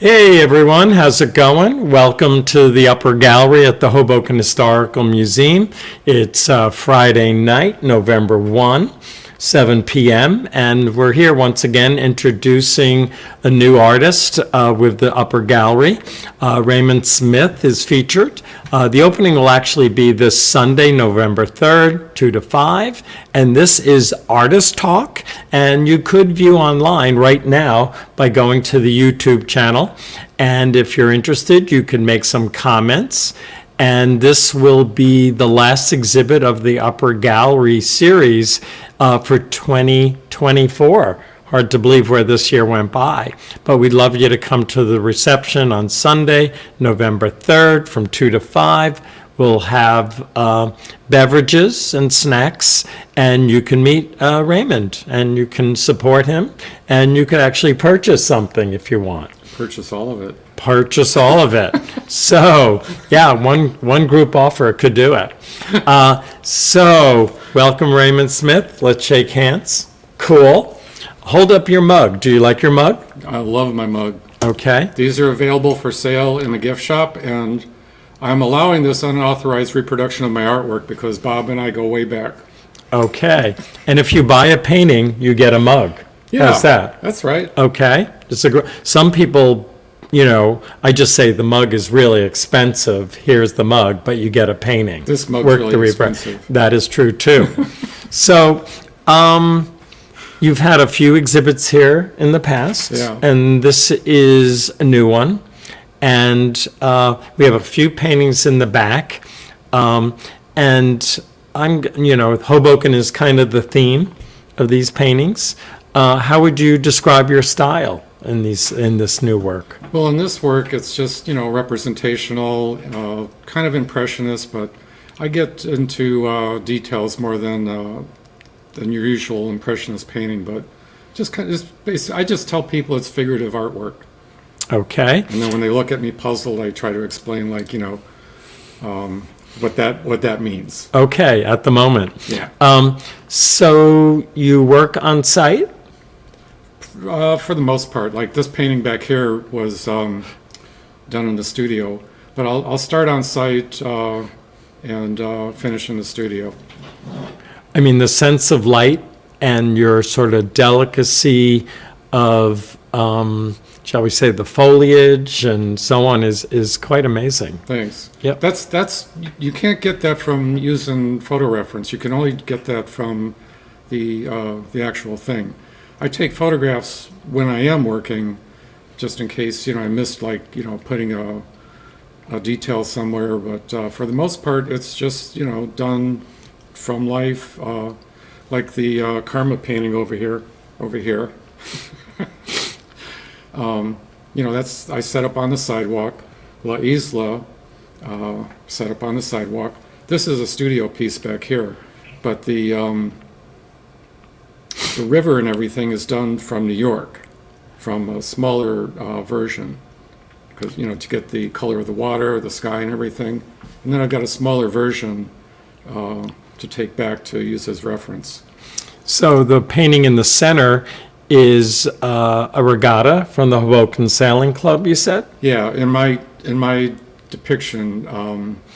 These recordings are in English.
Hey everyone, how's it going? Welcome to the Upper Gallery at the Hoboken Historical Museum. It's Friday night, November 1, 7 p.m., and we're here once again introducing a new artist with the Upper Gallery. Raymond Smith is featured. The opening will actually be this Sunday, November 3rd, 2 to 5, and this is Artist Talk, and you could view online right now by going to the YouTube channel, and if you're interested, you can make some comments. And this will be the last exhibit of the Upper Gallery series for 2024. Hard to believe where this year went by. But we'd love you to come to the reception on Sunday, November 3rd from 2 to 5. We'll have beverages and snacks, and you can meet Raymond, and you can support him, and you could actually purchase something if you want. Purchase all of it. Purchase all of it. So, yeah, one group offer could do it. So, welcome Raymond Smith. Let's shake hands. Cool. Hold up your mug. Do you like your mug? I love my mug. Okay. These are available for sale in the gift shop, and I'm allowing this unauthorized reproduction of my artwork because Bob and I go way back. Okay. And if you buy a painting, you get a mug. Yeah, how's that? That's right. Okay. Some people, I just say the mug is really expensive. Here's the mug, but you get a painting. This mug's really expensive. That is true too. So, you've had a few exhibits here in the past, Yeah. and this is a new one. And we have a few paintings in the back, and Hoboken is kind of the theme of these paintings. How would you describe your style in this new work? Well, in this work, it's just, representational, kind of impressionist, but I get into details more than your usual impressionist painting, but I just tell people it's figurative artwork. Okay. And then when they look at me puzzled, I try to explain, what that means. Okay, at the moment. Yeah. So you work on site? For the most part, like this painting back here was done in the studio, but I'll start on site and finish in the studio. I mean, the sense of light and your sort of delicacy of, shall we say, the foliage and so on is quite amazing. Thanks. Yep. That's you can't get that from using photo reference. You can only get that from the actual thing. I take photographs when I am working, just in case I missed putting a detail somewhere. But for the most part, it's just done from life, like the Karma painting over here. That's I set up on the sidewalk. La Isla, set up on the sidewalk. This is a studio piece back here, but the river and everything is done from New York, from a smaller version, because to get the color of the water, the sky, and everything. And then I've got a smaller version to take back to use as reference. So the painting in the center is a regatta from the Hoboken Sailing Club, you said? Yeah, in my depiction,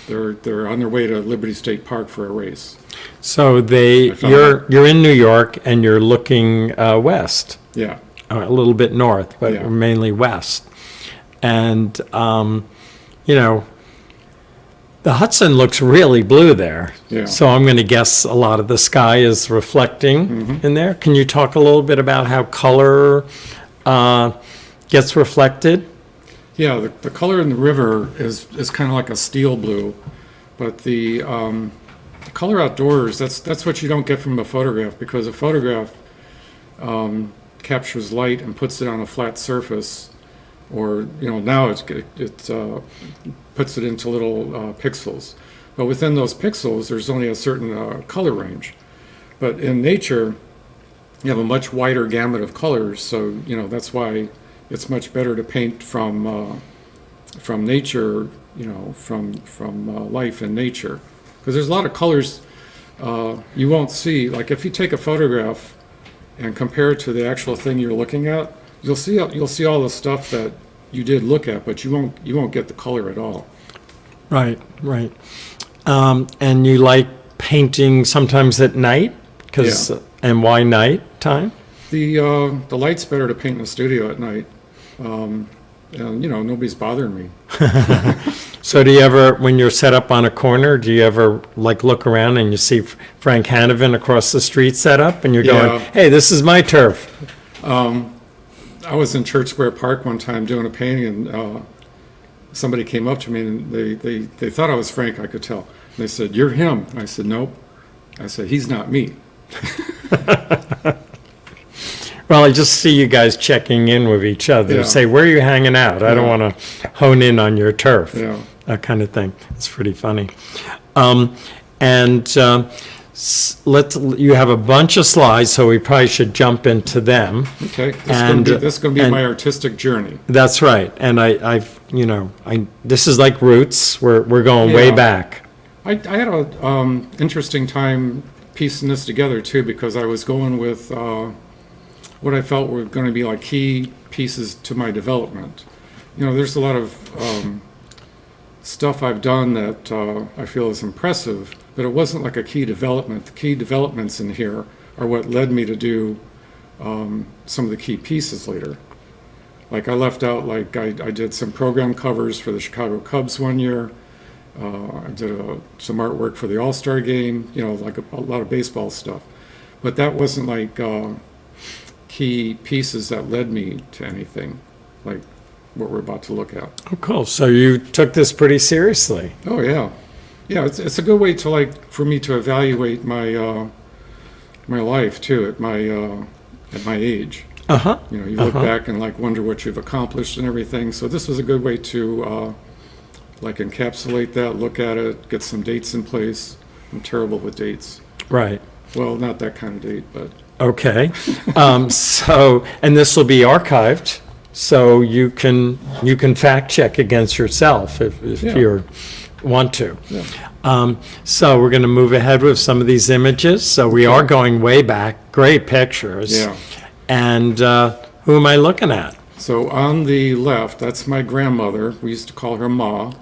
they're on their way to Liberty State Park for a race. So you're in New York and you're looking west. Yeah. A little bit north, but Yeah. mainly west. And the Hudson looks really blue there. Yeah. So I'm going to guess a lot of the sky is reflecting in there. Can you talk a little bit about how color gets reflected? Yeah, the color in the river is kind of like a steel blue, but the color outdoors, that's what you don't get from a photograph, because a photograph captures light and puts it on a flat surface, or now it puts it into little pixels. But within those pixels, there's only a certain color range. But in nature, you have a much wider gamut of colors, so that's why it's much better to paint from nature, from life in nature, because there's a lot of colors you won't see. Like if you take a photograph and compare it to the actual thing you're looking at, you'll see all the stuff that you did look at, but you won't get the color at all. Right, right. And you like painting sometimes at night? And why night time? The light's better to paint in the studio at night. And, nobody's bothering me. So do you ever, when you're set up on a corner, do you ever like look around and you see Frank Hanovan across the street set up and you're going, hey, this is my turf? I was in Church Square Park one time doing a painting, and somebody came up to me and they thought I was Frank, I could tell. And they said, "You're him." And I said, "Nope." I said, "He's not me." Well, I just see you guys checking in with each other. Yeah. Say, where are you hanging out? I don't want to hone in on your turf. Yeah. That kind of thing. It's pretty funny. You have a bunch of slides, so we probably should jump into them. Okay. This is going to be my artistic journey. That's right. And this is like roots. We're going way back. I had a interesting time piecing this together too, because I was going with what I felt were going to be like key pieces to my development. There's a lot of stuff I've done that I feel is impressive, but it wasn't like a key development. The key developments in here are what led me to do some of the key pieces later. Like I left out, like I did some program covers for the Chicago Cubs one year. I did some artwork for the All-Star game, like a lot of baseball stuff. But that wasn't like key pieces that led me to anything like what we're about to look at. Oh, cool. So you took this pretty seriously. Oh, yeah. Yeah, it's a good way to for me to evaluate my my life too at my age. Uh-huh. You look back and wonder what you've accomplished and everything. So this was a good way to encapsulate that, look at it, get some dates in place. I'm terrible with dates. Right. Well, not that kind of date, but. Okay. And this will be archived, so you can fact check against yourself if you want to. Yeah. So we're going to move ahead with some of these images. So we are going way back. Great pictures. Yeah. And who am I looking at? So on the left, that's my grandmother. We used to call her Ma.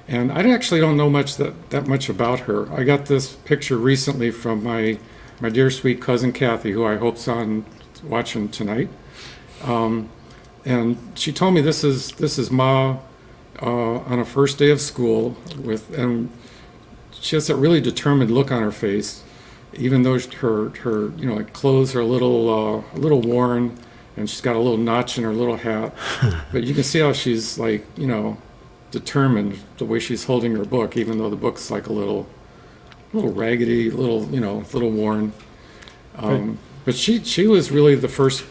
And I actually don't know that much about her. I got this picture recently from my dear sweet cousin Kathy, who I hope's on watching tonight. And she told me this is Ma on a first day of school and she has that really determined look on her face, even though her clothes are a little worn and she's got a little notch in her little hat. But you can see how she's determined the way she's holding her book, even though the book's a little raggedy, little worn. But she was really the first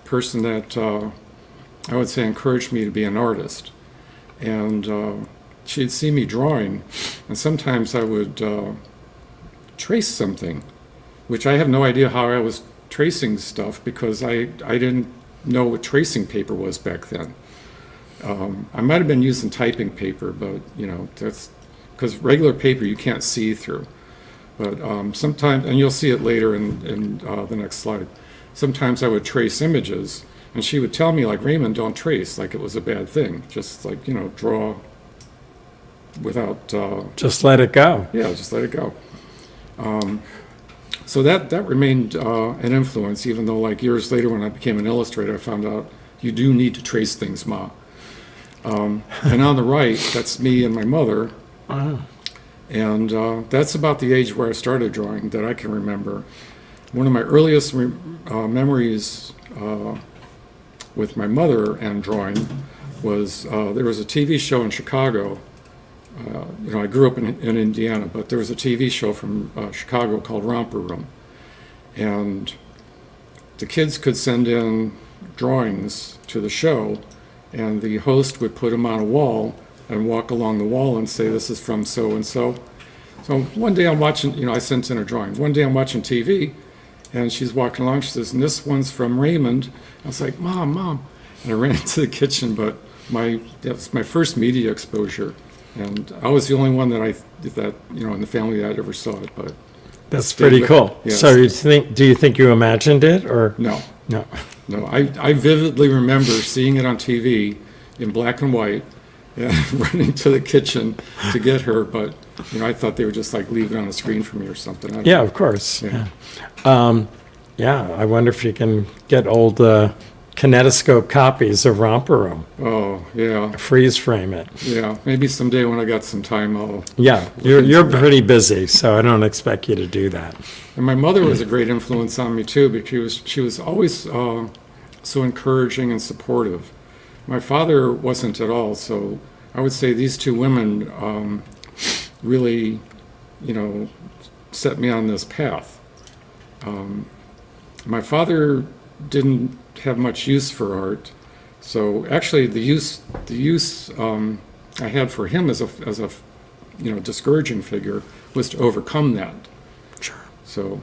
person that I would say encouraged me to be an artist. And she'd see me drawing, and sometimes I would trace something, which I have no idea how I was tracing stuff because I didn't know what tracing paper was back then. I might have been using typing paper, but that's because regular paper you can't see through. But sometimes, and you'll see it later in the next slide, sometimes I would trace images, and she would tell me, Raymond, don't trace, like it was a bad thing. Just draw without... just let it go. Yeah, just let it go. So that remained an influence, even though years later when I became an illustrator, I found out you do need to trace things, Ma. And on the right, that's me and my mother. Wow. And that's about the age where I started drawing that I can remember. One of my earliest memories with my mother and drawing was there was a TV show in Chicago. I grew up in Indiana, but there was a TV show from Chicago called Romper Room. And the kids could send in drawings to the show, and the host would put them on a wall and walk along the wall and say, this is from so-and-so. So one day I'm watching, I sent in a drawing. One day I'm watching TV, and she's walking along. She says, and this one's from Raymond. I was like, Mom. And I ran into the kitchen, but that was my first media exposure. And I was the only one that in the family that ever saw it. But that's pretty cool. Yes. So do you think you imagined it, or? No. No. No, I vividly remember seeing it on TV in black and white and running to the kitchen to get her, but, I thought they would just like leave it on the screen for me or something. I don't Yeah, know. of course. Yeah. Yeah, I wonder if you can get old kinetoscope copies of Romper Room. Oh, yeah, Freeze frame it. yeah. Maybe someday when I got some time, I'll. Yeah, you're pretty busy, so I don't expect you to do that. And my mother was a great influence on me too, because she was always so encouraging and supportive. My father wasn't at all, so I would say these two women really, set me on this path. My father didn't have much use for art, so actually the use I had for him as a discouraging figure was to overcome that. Sure. So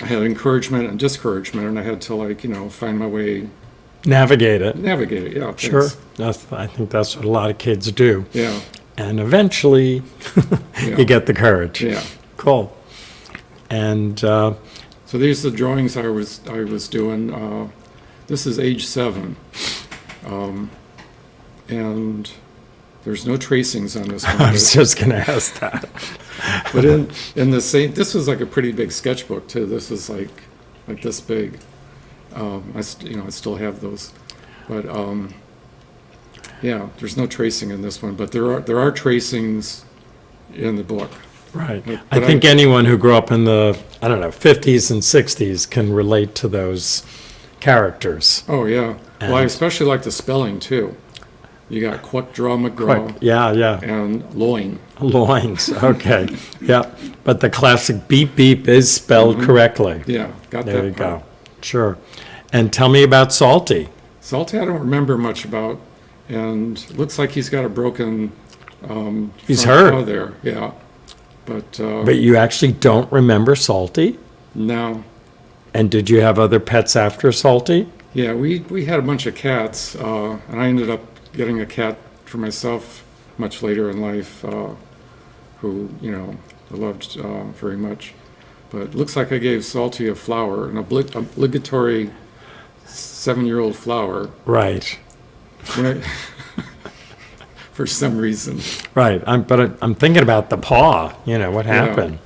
I had encouragement and discouragement, and I had to find my way, Navigate it. navigate it. Yeah, Sure. thanks. I think that's what a lot of kids do. Yeah, And eventually, Yeah. you get the courage. yeah. Cool. And So these are the drawings I was doing. This is age 7, and there's no tracings on this one. I was just going to ask that. But in the same, this was like a pretty big sketchbook too. This was like this big. I still have those, but yeah, there's no tracing in this one, but there are tracings in the book. Right. But I think anyone who grew up in the, 50s and 60s can relate to those characters. Oh yeah, well I And- especially like the spelling too. You got Quack Draw McGraw Yeah. and Loin. Loins, okay. Yeah, but the classic beep beep is spelled correctly. Yeah, got There that you part. go. Sure. And tell me about Salty. Salty I don't remember much about, and looks like he's got a broken He's front hurt. paw there, yeah. But But you actually don't remember Salty? no. And did you have other pets after Salty? Yeah, we had a bunch of cats, and I ended up getting a cat for myself much later in life, who, I loved very much. But it looks like I gave Salty a flower, an obligatory 7-year-old flower, Right, when I- for some reason. right. I'm thinking about the paw, what happened.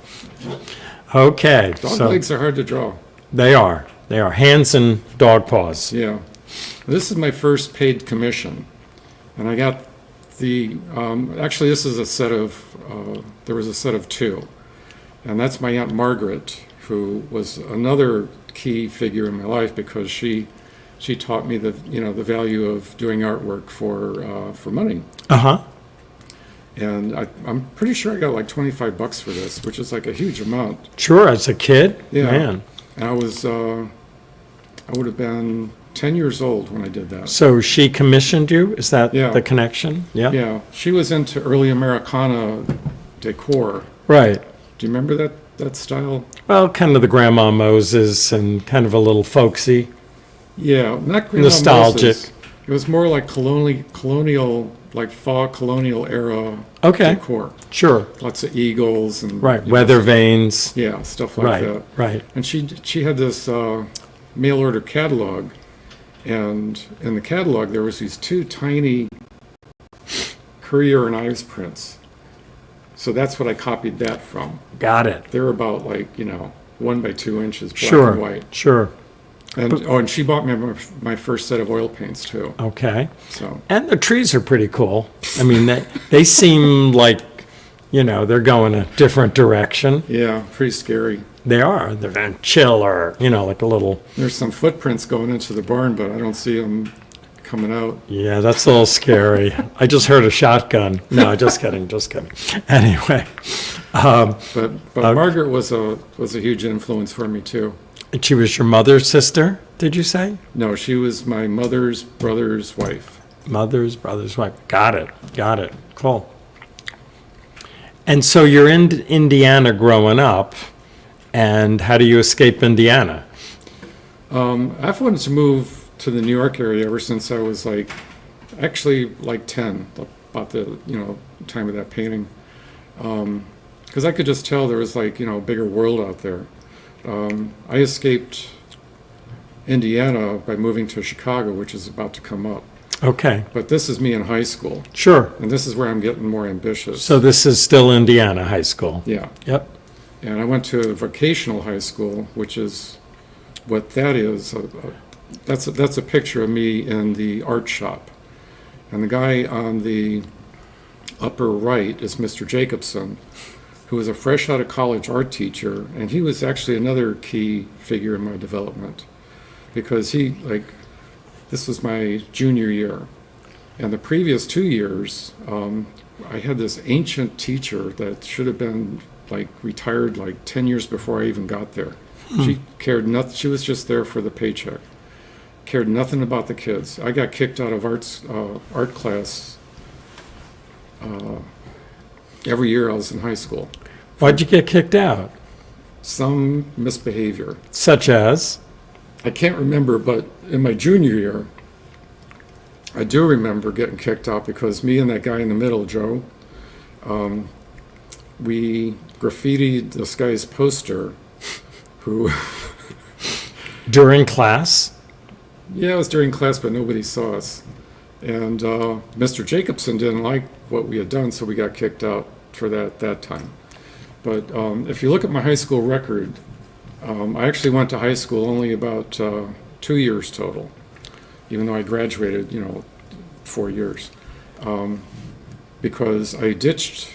Okay, Dog so legs are hard to draw. they are. Hands and dog paws. Yeah. This is my first paid commission. And I got actually this is there was a set of 2. And that's my Aunt Margaret, who was another key figure in my life because she taught me the value of doing artwork for money. Uh-huh. And I'm pretty sure I got like $25 for this, which is like a huge amount. Sure, as a kid? Yeah. Man. And I would have been 10 years old when I did that. So she commissioned you? Is that Yeah. the connection? Yeah? Yeah, she was into early Americana decor. Right. Do you remember that style? Well, kind of the Grandma Moses and kind of a little folksy. Yeah, not Grandma Nostalgic. Moses. It was more like colonial, like fall colonial era Okay. decor. Sure. Lots of eagles and Right. Weather vanes. yeah, stuff like Right. that. Right. And she had this mail order catalog, and in the catalog there was these 2 tiny Currier and Ives prints. So that's what I copied that from. Got it. They were about 1 by 2 inches, black Sure. and white. Sure. And she bought me my first set of oil paints too. Okay. So And the trees are pretty cool. I mean, they seem like, they're going a different direction. yeah, pretty scary. They are. They're very chill or, like a little, There's some footprints going into the barn, but I don't see them coming out. yeah, that's a little scary. I just heard a shotgun. No, just kidding. Anyway. But Margaret was a huge influence for me too. And she was your mother's sister, did you say? No, she was my mother's brother's wife. Mother's brother's wife. Got it. Cool. And so you're in Indiana growing up, and how do you escape Indiana? I've wanted to move to the New York area ever since I was actually 10, about the time of that painting, because I could just tell there was a bigger world out there. I escaped Indiana by moving to Chicago, which is about to come up. Okay, But this is me in high school, sure. and this is where I'm getting more ambitious. So this is still Indiana High School? Yeah. Yep. And I went to vocational high school, which is what that is. That's a picture of me in the art shop. And the guy on the upper right is Mr. Jacobson, who was a fresh out of college art teacher, and he was actually another key figure in my development because this was my junior year. And the previous 2 years, I had this ancient teacher that should have been retired 10 years before I even got there. She cared nothing. She was just there for the paycheck. Cared nothing about the kids. I got kicked out of art class every year I was in high school. Why'd you get kicked out? Some misbehavior. Such as? I can't remember, but in my junior year, I do remember getting kicked out because me and that guy in the middle, Joe, we graffitied this guy's poster who... During class? Yeah, it was during class, but nobody saw us. And Mr. Jacobson didn't like what we had done, so we got kicked out for that time. But if you look at my high school record, I actually went to high school only about 2 years total, even though I graduated, 4 years, because I ditched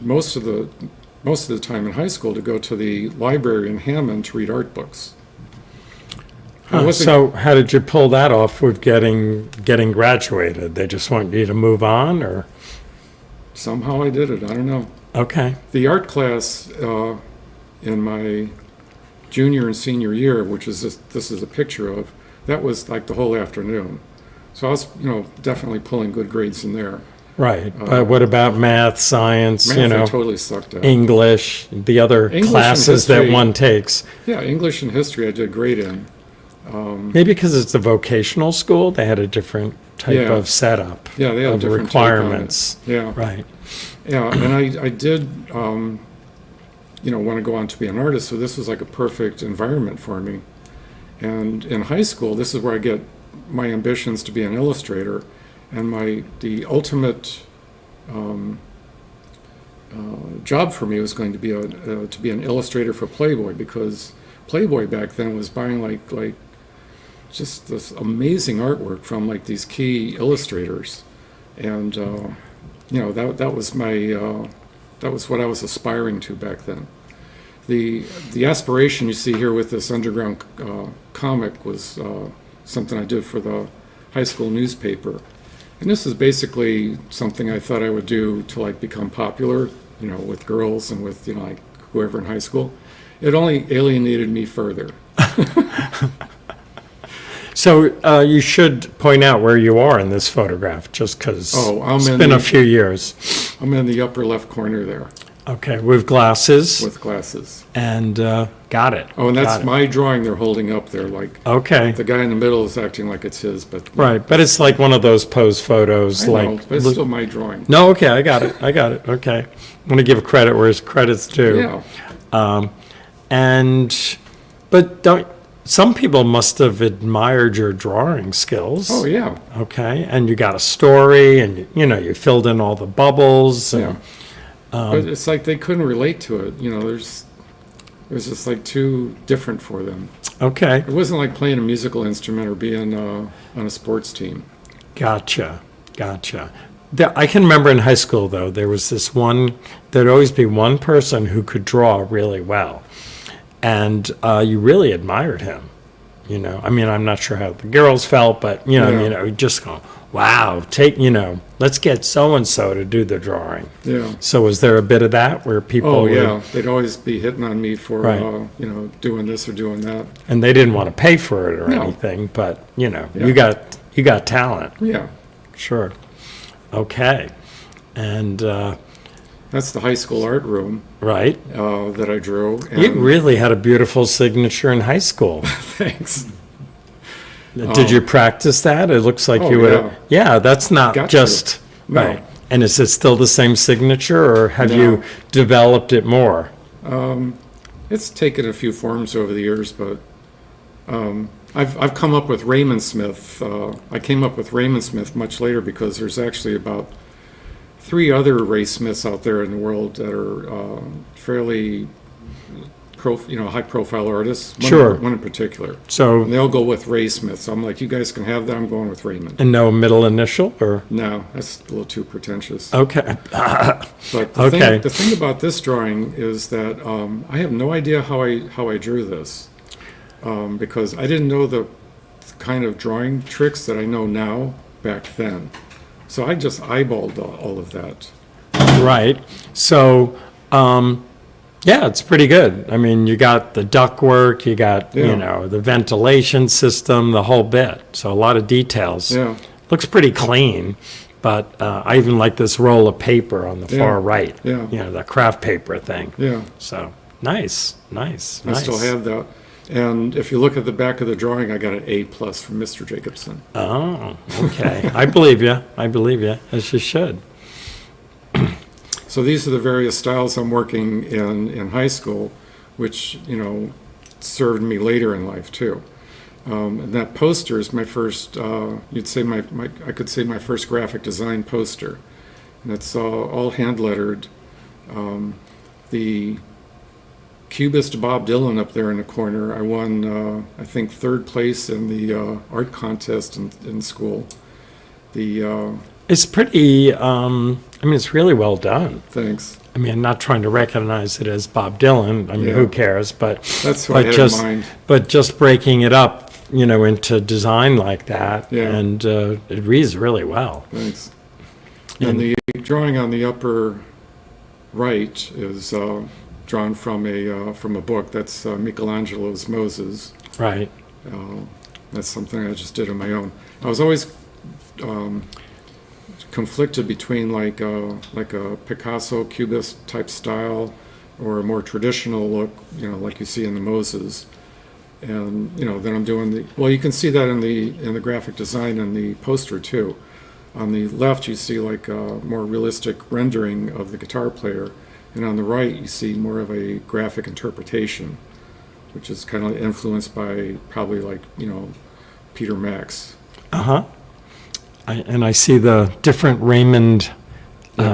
most of the time in high school to go to the library in Hammond to read art books. So how did you pull that off with getting graduated? They just want you to move on, or? Somehow I did it. I don't know. Okay. The art class in my junior and senior year, which is this is a picture of, that was like the whole afternoon. So I was, definitely pulling good grades in there. Right. But what about math, science, Math I totally sucked at. English, the other English and classes that history. one takes? Yeah, English and history I did great in. Maybe because it's a vocational school, they had a different type Yeah. of setup Yeah, they had a of different take on it. requirements. Yeah. Right. Yeah, and I did, want to go on to be an artist, so this was like a perfect environment for me. And in high school, this is where I get my ambitions to be an illustrator, and the ultimate job for me was going to be an illustrator for Playboy, because Playboy back then was buying like just this amazing artwork from these key illustrators, and that was that was what I was aspiring to back then. The aspiration you see here with this underground comic was something I did for the high school newspaper, and this is basically something I thought I would do to become popular, with girls and with whoever in high school. It only alienated me further. So you should point out where you are in this photograph, just because it's been a few years. I'm in the upper left corner there. Okay, with glasses. With glasses. And got it. Oh, and that's Got it. my drawing they're holding up there. Okay. The guy in the middle is acting like it's his, but... Right, but it's like one of those pose photos. I know, but it's still my drawing. No, okay, I got it. Okay. I'm going to give credit where credit's due. Yeah. But some people must have admired your drawing skills. Oh, yeah. Okay, and you got a story, and you filled in all the bubbles. And, Yeah. But it's like they couldn't relate to it. It was just too different for them. Okay, It wasn't like playing a musical instrument or being on a sports team. gotcha. I can remember in high school, though, there'd always be one person who could draw really well. And you really admired him, I mean, I'm not sure how the girls felt, but, just go, wow, let's get so-and-so to do the drawing. Yeah. So was there a bit of that where people Oh, would- yeah. They'd always be hitting on me for, Right. doing this or doing that. And they didn't want to pay for it or No. anything, but, Yeah. you got talent. Yeah. Sure. Okay. And, That's the high school art room right. that I drew. You And really had a beautiful signature in high school. thanks. Did you practice that? It looks like Oh, you would. yeah. Yeah, that's not Got just No. right. And is it still the same signature, or have No. you developed it more? It's taken a few forms over the years, but I've come up with Raymond Smith. I came up with Raymond Smith much later because there's actually about 3 other Ray Smiths out there in the world that are fairly high-profile artists. Sure. One in particular. So, And they all go with Ray Smith. So I'm like, you guys can have that. I'm going with Raymond. and no middle initial, or? No, that's a little too pretentious. Okay. But the thing about this drawing is that I have no idea how I drew this, because I didn't know the kind of drawing tricks that I know now back then. So I just eyeballed all of that. Right. So, yeah, it's pretty good. I mean, you got the ductwork, you got, Yeah. the ventilation system, the whole bit. So a lot of details. Yeah. Looks pretty clean, but I even like this roll of paper on the far right. Yeah. The craft paper thing. Yeah. So, nice. I still have that. And if you look at the back of the drawing, I got an A+ from Mr. Jacobson. Oh, okay. I believe you. As you should. So these are the various styles I'm working in high school, which, served me later in life too. And that poster is my first, I could say my first graphic design poster. And it's all hand lettered. The Cubist Bob Dylan up there in the corner, I won, I think, 3rd place in the art contest in school. It's pretty, it's really well done. Thanks. I mean, I'm not trying to recognize it as Bob Dylan. I mean, Yeah. who cares? But That's what I had in mind. But just breaking it up, into design like that, Yeah. and it reads really well. Thanks. And the drawing on the upper right is drawn from a book. That's Michelangelo's Moses. Right. That's something I just did on my own. I was always conflicted between like a Picasso Cubist type style or a more traditional look, like you see in the Moses. And then I'm doing you can see that in the graphic design and the poster too. On the left you see like a more realistic rendering of the guitar player, and on the right you see more of a graphic interpretation, which is kind of influenced by probably like Peter Max. Uh-huh. And I see the different Raymond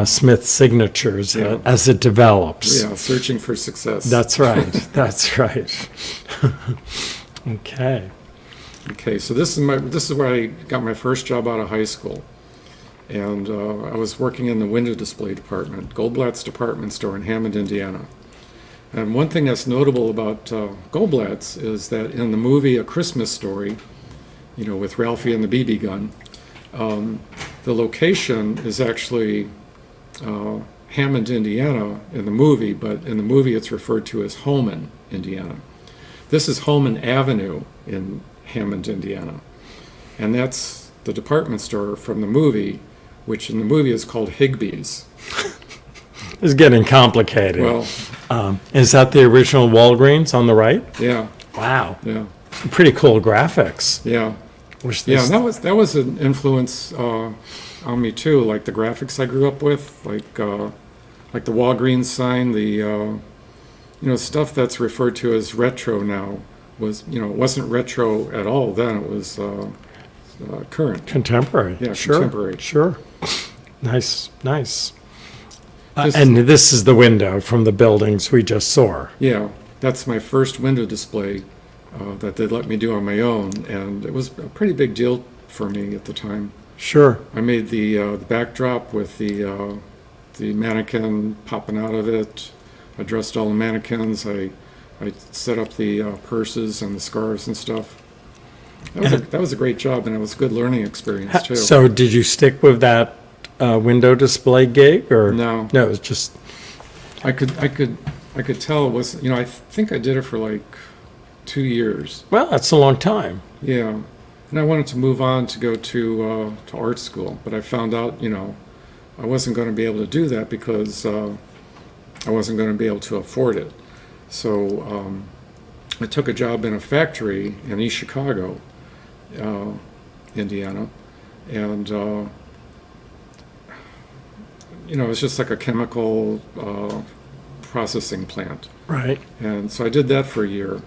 Smith signatures as it develops. Yeah, searching for success. That's right. That's right. Okay. Okay, so this is where I got my first job out of high school, and I was working in the window display department, Goldblatt's department store in Hammond, Indiana. And one thing that's notable about Goldblatt's is that in the movie A Christmas Story, with Ralphie and the BB gun, the location is actually Hammond, Indiana in the movie, but in the movie it's referred to as Homan, Indiana. This is Homan Avenue in Hammond, Indiana. And that's the department store from the movie, which in the movie is called Higbee's. It's getting complicated. Well, is that the original Walgreens on the right? yeah, Wow. yeah, Pretty cool graphics. yeah. Wish Yeah, this- and that was an influence on me too. Like the graphics I grew up with, like the Walgreens sign, the stuff that's referred to as retro now was it wasn't retro at all then. It was current. Contemporary. Yeah, sure. contemporary. Sure. Nice. This- And this is the window from the buildings we just saw. Yeah, that's my first window display that they let me do on my own, and it was a pretty big deal for me at the time. Sure. I made the backdrop with the mannequin popping out of it. I dressed all the mannequins. I set up the purses and the scarves and stuff. That was a great job, and it was a good learning experience too. So did you stick with that window display gig, or No. No, it was just I could tell it was I think I did it for like 2 years. well, that's a long time. Yeah, and I wanted to move on to go to art school, but I found out I wasn't going to be able to do that because I wasn't going to be able to afford it. So I took a job in a factory in East Chicago, Indiana, and it was just like a chemical processing plant. Right. And so I did that for a year.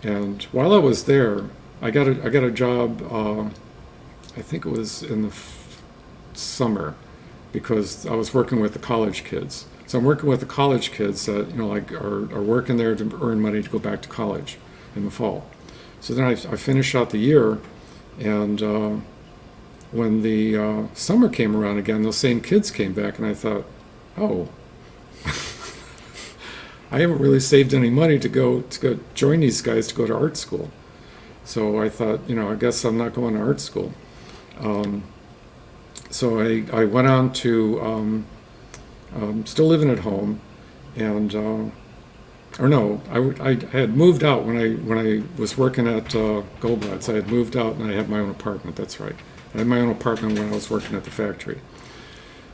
And while I was there, I got a job. I think it was in the summer, because I was working with the college kids. So I'm working with the college kids that, you know, like are working there to earn money to go back to college in the fall. So then I finished out the year, and when the summer came around again, those same kids came back, and I thought, oh, I haven't really saved any money to go join these guys to go to art school. So I thought, you know, I guess I'm not going to art school. So I went on to still living at home, and or no, I had moved out when I was working at Goldblatt's. I had moved out and I had my own apartment. That's right. I had my own apartment when I was working at the factory.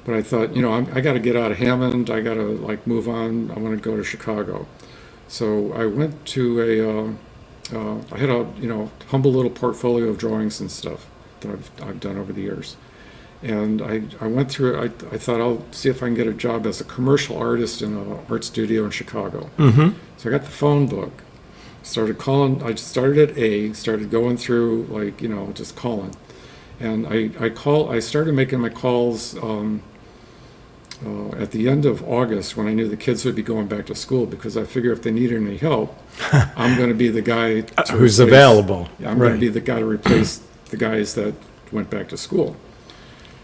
But I thought, you know, I got to get out of Hammond. I got to like move on. I want to go to Chicago. So I went to I had a, you know, humble little portfolio of drawings and stuff that I've done over the years. And I went through it. I thought I'll see if I can get a job as a commercial artist in an art studio in Chicago. Mm-hmm. So I got the phone book, started calling. I started at A, started going through, like, you know, just calling. And I started making my calls at the end of August, when I knew the kids would be going back to school, because I figure if they needed any help, I'm going to be the guy who's available. Yeah, I'm going to be the guy to replace the guys that went back to school.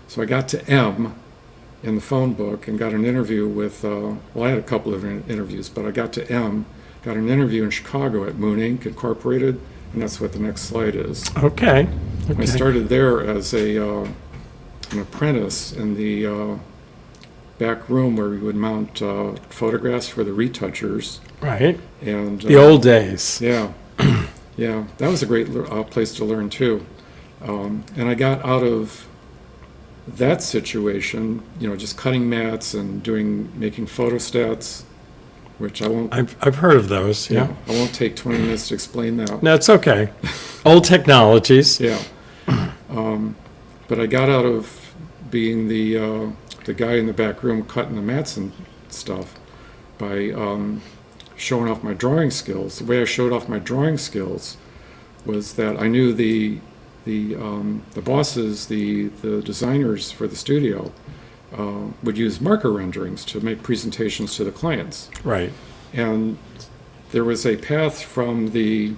So I got to M in the phone book and got an interview with, well, I had a couple of interviews, but I got to M, got an interview in Chicago at Moon Inc. Incorporated, and that's what the next slide is. Okay. I started there as an apprentice in the back room where we would mount photographs for the retouchers. Right. And the old days. Yeah. Yeah, that was a great place to learn too. And I got out of that situation, you know, just cutting mats and making photostats, which I won't. I've heard of those. Yeah. I won't take 20 minutes to explain that. No, it's okay. Old technologies. Yeah. But I got out of being the guy in the back room cutting the mats and stuff by showing off my drawing skills. The way I showed off my drawing skills was that I knew the bosses, the designers for the studio, would use marker renderings to make presentations to the clients. Right. And there was a path from the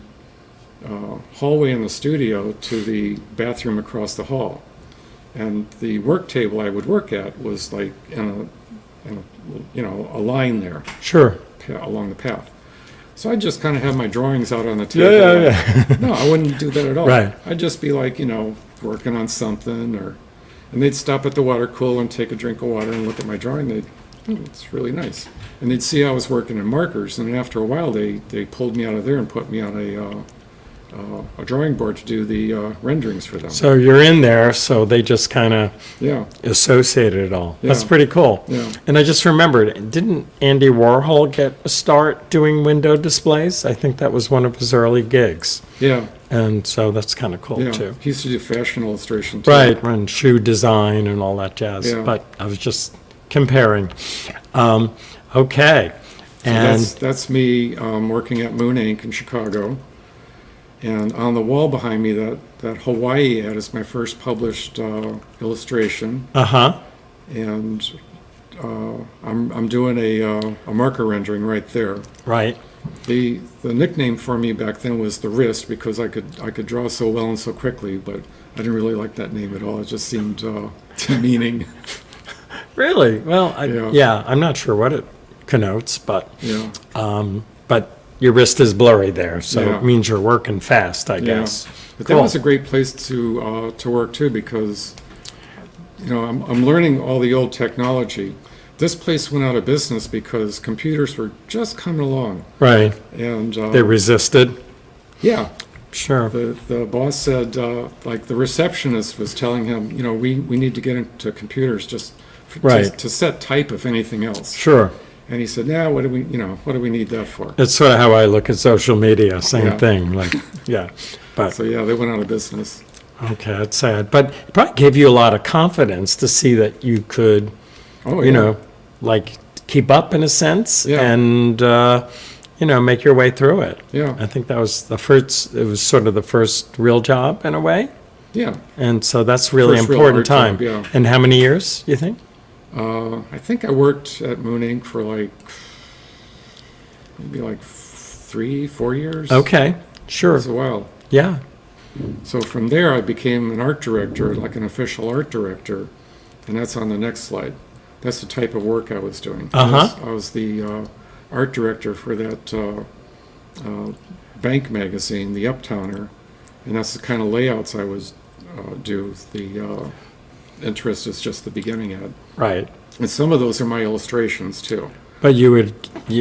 hallway in the studio to the bathroom across the hall. And the work table I would work at was like in a line there. Sure. Along the path. So I'd just kind of have my drawings out on the table. Yeah. No, I wouldn't do that at all. Right. I'd just be like, you know, working on something, and they'd stop at the water cooler and take a drink of water and look at my drawing. It's really nice. And they'd see I was working in markers, and after a while they pulled me out of there and put me on a drawing board to do the renderings for them. So you're in there, so they just kind of Yeah. associated it all. Yeah. That's pretty cool. Yeah. And I just remembered, didn't Andy Warhol get a start doing window displays? I think that was one of his early gigs. Yeah. And so that's kind of cool, Yeah. too. He used to do fashion illustration too. Right, and shoe design and all that jazz. Yeah. But I was just comparing. Okay. So And that's me working at Moon Inc. in Chicago. And on the wall behind me, that Hawaii ad is my first published illustration. uh-huh. And I'm doing a marker rendering right there. Right. The nickname for me back then was the Wrist, because I could draw so well and so quickly, but I didn't really like that name at all. It just seemed demeaning. Really? Well, Yeah. I'm not sure what it connotes, but Yeah. but your wrist is blurry there, so Yeah. it means you're working fast, I guess. But Cool. that was a great place to work too, because you know I'm learning all the old technology. This place went out of business because computers were just coming along, Right. and They resisted. yeah, Sure. the boss said like the receptionist was telling him, you know, we need to get into computers just Right. to set type, if anything else. Sure. And he said, "Nah, what do we need that for?" It's sort of how I look at social media, same Yeah. thing, like, yeah. But, So yeah, they went out of business. okay, that's sad. But it probably gave you a lot of confidence to see that you could, Oh, you know, like, keep up in a sense. Yeah. And, make your way through it. Yeah. I think that was it was sort of the first real job in a way. Yeah. And so that's really First real important art time. job, yeah. And how many years, you think? I think I worked at Moon Inc. for maybe 3-4 years. Okay, It sure. was a while. Yeah, So from there, I became an art director, like an official art director, and that's on the next slide. That's the type of work I was doing. Uh-huh. I was the art director for that bank magazine, The Uptowner, and that's the kind of layouts I was do. The interest is just the beginning at. right. And some of those are my illustrations too. But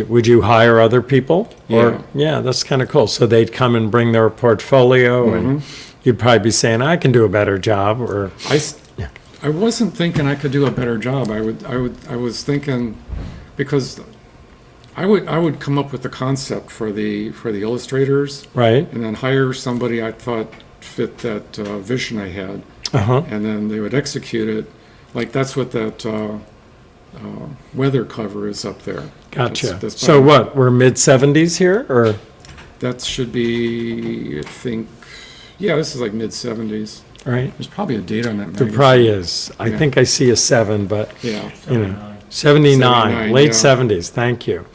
would you hire other people? Yeah. Yeah, that's kind of cool. So they'd come and bring their portfolio, and you'd probably be saying, I can do a better job, or, I wasn't thinking I could do a better job. I was thinking, because I would come up with the concept for the illustrators, right? and then hire somebody I thought fit that vision I had, Uh-huh. and then they would execute it. Like that's what that weather cover is up there. Gotcha. That's So what, we're mid-70s here, or? That should be, I think, yeah, this is like mid-70s. Right? There's probably a date on that There magazine. probably is. I Yeah. think I see a 7, but, Yeah. 79, late yeah. 70s, thank you.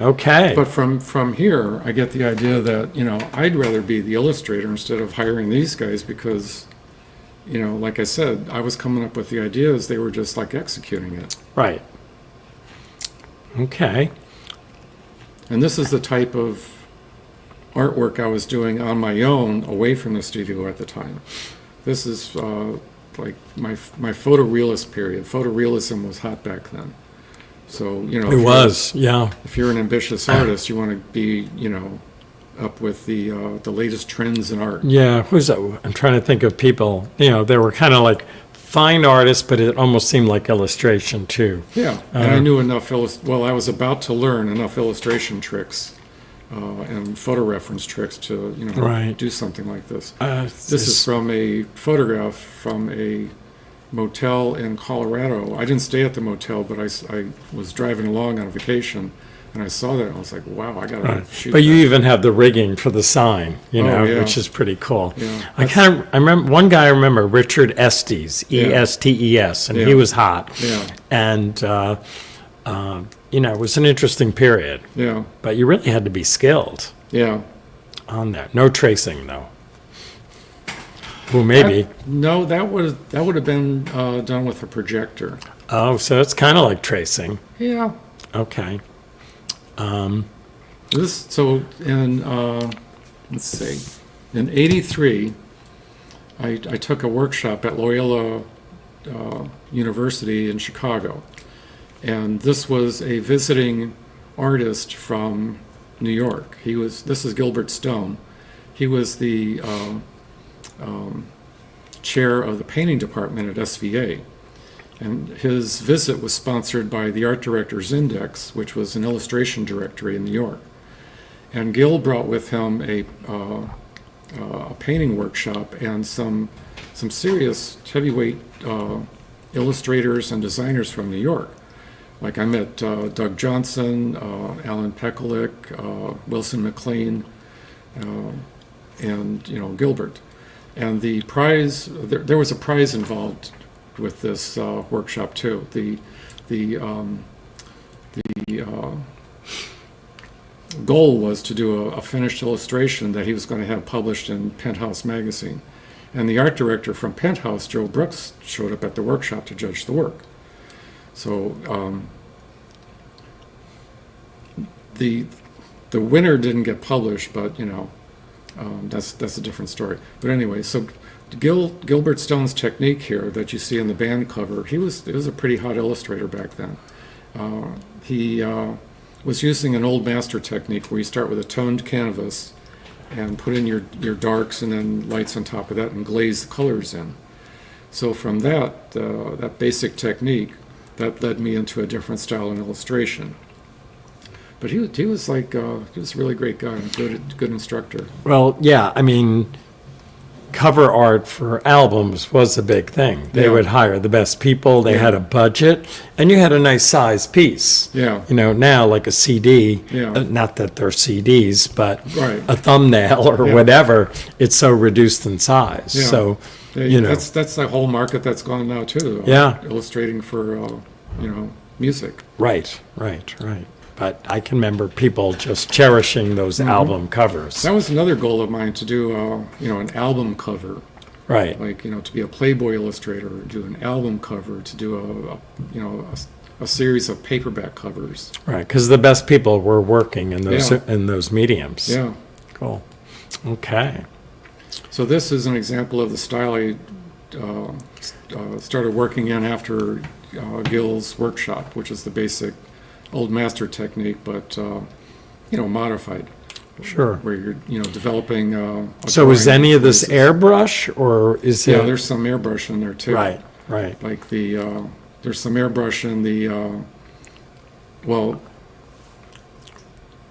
Okay. But from here, I get the idea that, I'd rather be the illustrator instead of hiring these guys because, like I said, I was coming up with the ideas, they were just like executing it. Right. Okay. And this is the type of artwork I was doing on my own away from the studio at the time. This is like my photorealist period. Photorealism was hot back then. So, It was, yeah. if you're an ambitious artist, you want to be, up with the latest trends in art. Yeah, who's that? I'm trying to think of people, they were kind of like fine artists, but it almost seemed like illustration too. Yeah, and I knew enough, I was about to learn enough illustration tricks and photo reference tricks to, Right. do something like this. This This is from a photograph from a motel in Colorado. I didn't stay at the motel, but I was driving along on vacation, and I saw that, and I was like, wow, I gotta Right. shoot But you that. even have the rigging for the sign, yeah. which is pretty cool. Yeah. I remember one guy. I remember Richard Estes, Estes, and he Yeah. was hot. Yeah, And it was an interesting period. yeah, But you really had to be skilled yeah. on that. No tracing though. Well, maybe. No, that would have been done with a projector. Oh, so it's kind of like tracing. Yeah. Okay. So in let's see, in '83, I took a workshop at Loyola University in Chicago, and this was a visiting artist from New York. This is Gilbert Stone. He was the chair of the painting department at SVA. And his visit was sponsored by the Art Directors Index, which was an illustration directory in New York. And Gil brought with him a painting workshop and some serious heavyweight illustrators and designers from New York. Like I met Doug Johnson, Alan Pekulik, Wilson McLean, and Gilbert. And the prize, there was a prize involved with this workshop too. The goal was to do a finished illustration that he was going to have published in Penthouse magazine. And the art director from Penthouse, Joe Brooks, showed up at the workshop to judge the work. So the winner didn't get published, but that's a different story. But anyway, so Gilbert Stone's technique here that you see in the band cover, he was a pretty hot illustrator back then. He was using an old master technique where you start with a toned canvas and put in your darks and then lights on top of that and glaze the colors in. So from that basic technique, that led me into a different style in illustration. But he was like he was a really great guy and a good instructor. Well, yeah. I mean, cover art for albums was a big thing. They Yeah. would hire the best people, they Yeah. had a budget, and you had a nice size piece. Yeah. You know, now like a CD, Yeah. not that they're CDs, but Right. a thumbnail or Yeah. whatever, it's so reduced in size. Yeah. So, you know, That's the whole market that's gone now too. Yeah. Illustrating for, music. right. But I can remember people just cherishing those album covers. That was another goal of mine, to do, an album cover. Right. Like, to be a Playboy illustrator, do an album cover, to do a series of paperback covers. Right. Because the best people were working in those Yeah. in those mediums. Yeah. Cool. Okay. So this is an example of the style I started working in after Gill's workshop, which is the basic old master technique, but modified, Sure. where you're developing. So is drawing any of this basis. airbrush or is it? Yeah, there's some airbrush in there too. Right. Like there's some airbrush in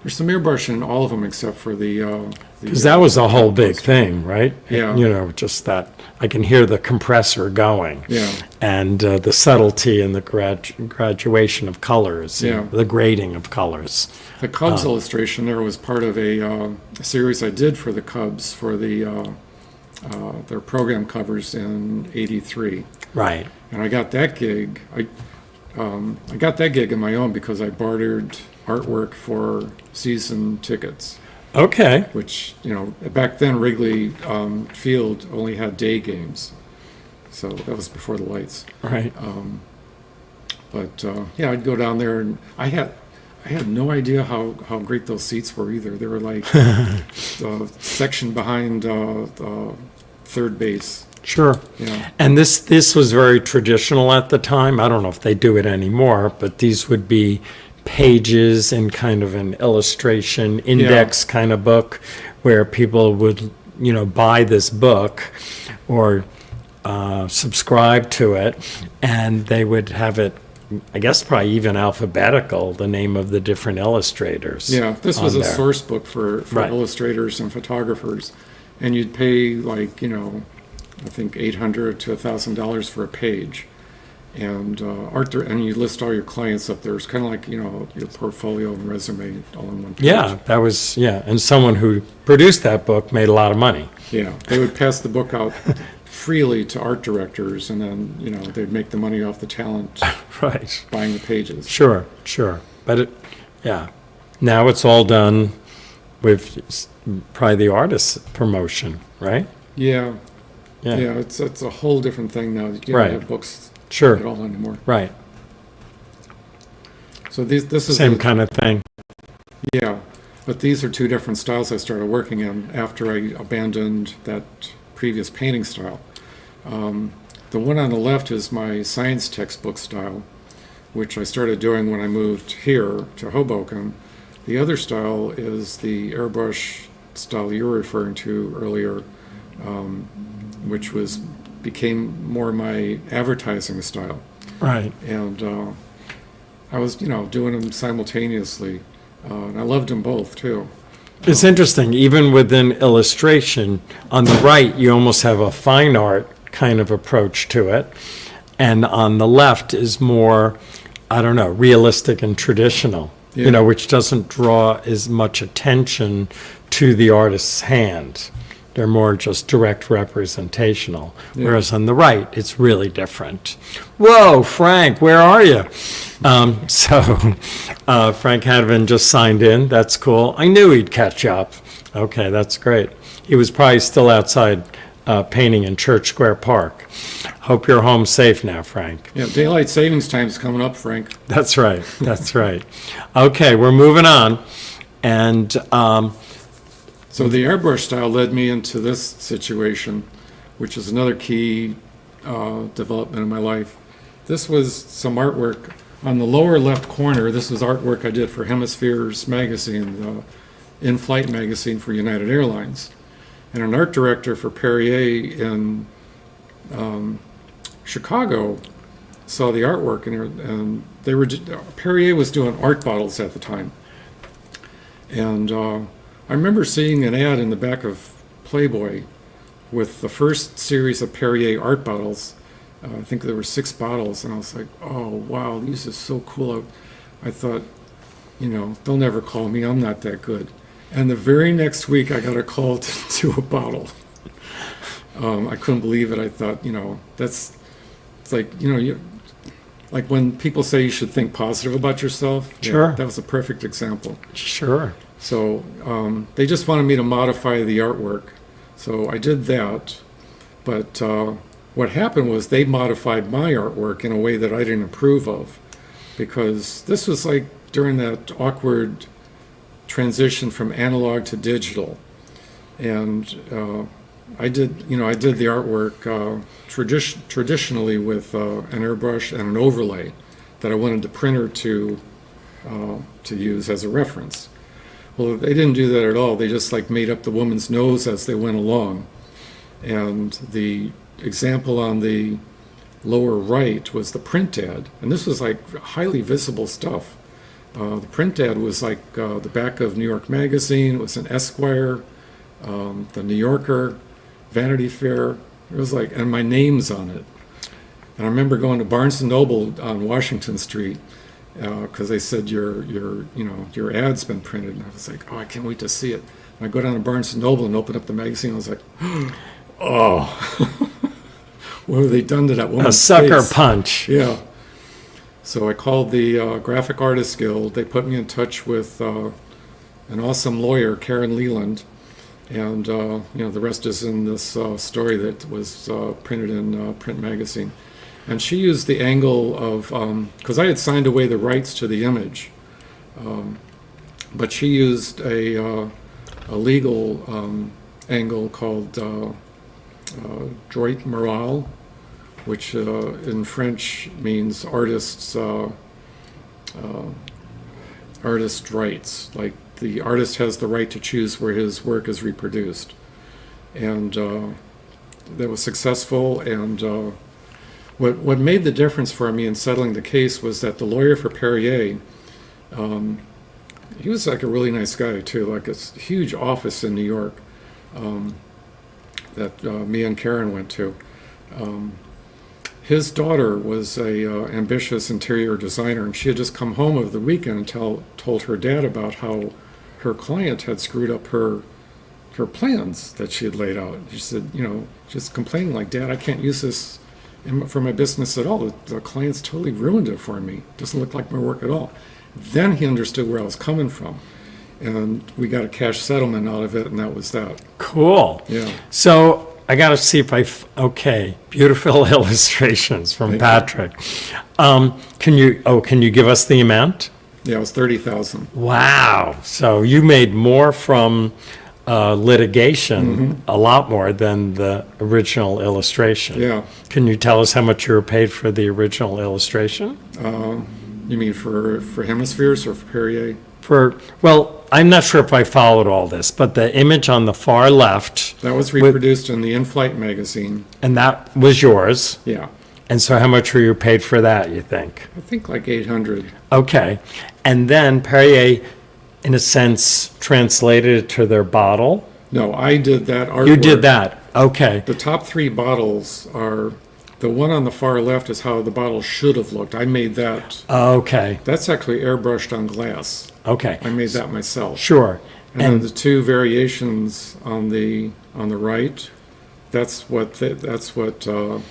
there's some airbrush in all of them except for the. Because that was a whole big thing, right? Yeah. You know, just that I can hear the compressor going. Yeah. And the subtlety and the graduation of colors. Yeah. And the grading of colors. The Cubs illustration there was part of a series I did for the Cubs for their program covers in '83, Right. and I got that gig. I got that gig on my own because I bartered artwork for season tickets, Okay. which back then Wrigley Field only had day games, so that was before the lights. Right. But yeah, I'd go down there, and I had no idea how great those seats were either. They were like the section behind third base. Sure. Yeah. And this was very traditional at the time. I don't know if they do it anymore, but these would be pages in kind of an illustration index kind of book where people would, buy this book or subscribe to it, and they would have it, I guess, probably even alphabetical, the name of the different illustrators. Yeah, this was on a there. source book for Right. illustrators and photographers, and you'd pay like I think $800 to $1,000 for a page, and and you list all your clients up there. It's kind of like your portfolio and resume all in one page. Yeah, that was, and someone who produced that book made a lot of money. Yeah, they would pass the book out freely to art directors, and then they'd make the money off the talent Right. buying the pages. Sure. But now it's all done with probably the artist's promotion, right? Yeah, it's a whole different thing now. You don't Right. have books at Sure. all anymore. Right. So this is Same kind of thing. Yeah, but these are two different styles I started working in after I abandoned that previous painting style. The one on the left is my science textbook style, which I started doing when I moved here to Hoboken. The other style is the airbrush style you were referring to earlier, which became more my advertising style. Right. And I was, doing them simultaneously, and I loved them both too. It's interesting, even within illustration, on the right, you almost have a fine art kind of approach to it. And on the left is more, I don't know, realistic and traditional, Yeah. which doesn't draw as much attention to the artist's hand. They're more just direct representational. Yeah. Whereas on the right, it's really different. Whoa, Frank, where are you? Frank Hadvin just signed in. That's cool. I knew he'd catch up. Okay, that's great. He was probably still outside painting in Church Square Park. Hope you're home safe now, Frank. Yeah, daylight savings time's coming up, Frank. That's right. That's right. Okay, we're moving on. And So the airbrush style led me into this situation, which is another key development in my life. This was some artwork. On the lower left corner, this was artwork I did for Hemispheres magazine, the in-flight magazine for United Airlines. And an art director for Perrier in Chicago saw the artwork, and they were Perrier was doing art bottles at the time. And I remember seeing an ad in the back of Playboy with the first series of Perrier art bottles. I think there were 6 bottles, and I was like, oh, wow, these are so cool. I thought, they'll never call me. I'm not that good. And the very next week, I got a call to do a bottle. I couldn't believe it. I thought, it's like, like when people say you should think positive about yourself. Sure. Yeah, that was a perfect example. Sure. So they just wanted me to modify the artwork. So I did that. But what happened was they modified my artwork in a way that I didn't approve of, because this was like during that awkward transition from analog to digital. And I did the artwork traditionally with an airbrush and an overlay that I wanted the printer to use as a reference. Well, they didn't do that at all. They just like made up the woman's nose as they went along. And the example on the lower right was the print ad, and this was like highly visible stuff. The print ad was like the back of New York Magazine. It was an Esquire, the New Yorker, Vanity Fair. It was like, and my name's on it. And I remember going to Barnes and Noble on Washington Street because they said your ad's been printed. And I was like, oh, I can't wait to see it. And I go down to Barnes and Noble and open up the magazine. I was like, oh, what have they done to that woman's A sucker face? punch. Yeah. So I called the Graphic Artists Guild. They put me in touch with an awesome lawyer, Karen Leland. And, the rest is in this story that was printed in Print Magazine. And she used the angle of, because I had signed away the rights to the image, but she used a legal angle called droit moral, which in French means artist rights. Like the artist has the right to choose where his work is reproduced. And that was successful. And what made the difference for me in settling the case was that the lawyer for Perrier, he was like a really nice guy too, like a huge office in New York that me and Karen went to. His daughter was a ambitious interior designer, and she had just come home over the weekend and told her dad about how her client had screwed up her plans that she had laid out. She said, just complaining like, Dad, I can't use this for my business at all. The client's totally ruined it for me. It doesn't look like my work at all. Then he understood where I was coming from, and we got a cash settlement out of it, and that was that. Cool. Yeah. So I got to see if okay, beautiful illustrations from Thank Patrick. Can you give us the amount? Yeah, it was 30,000. Wow. So you made more from litigation, a lot more than the original illustration. Yeah. Can you tell us how much you were paid for the original illustration? You mean for hemispheres or for Perrier? Well, I'm not sure if I followed all this, but the image on the far left, That was reproduced in the In-Flight magazine. and that was yours. Yeah. And so how much were you paid for that, you think? I think like 800. Okay. And then Perrier, in a sense, translated it to their bottle. No, I did that artwork. You did that. Okay. The top 3 bottles are, the one on the far left is how the bottle should have looked. I made that. Okay. That's actually airbrushed on glass. Okay. I made that myself. Sure. And then And the 2 variations on the right, that's what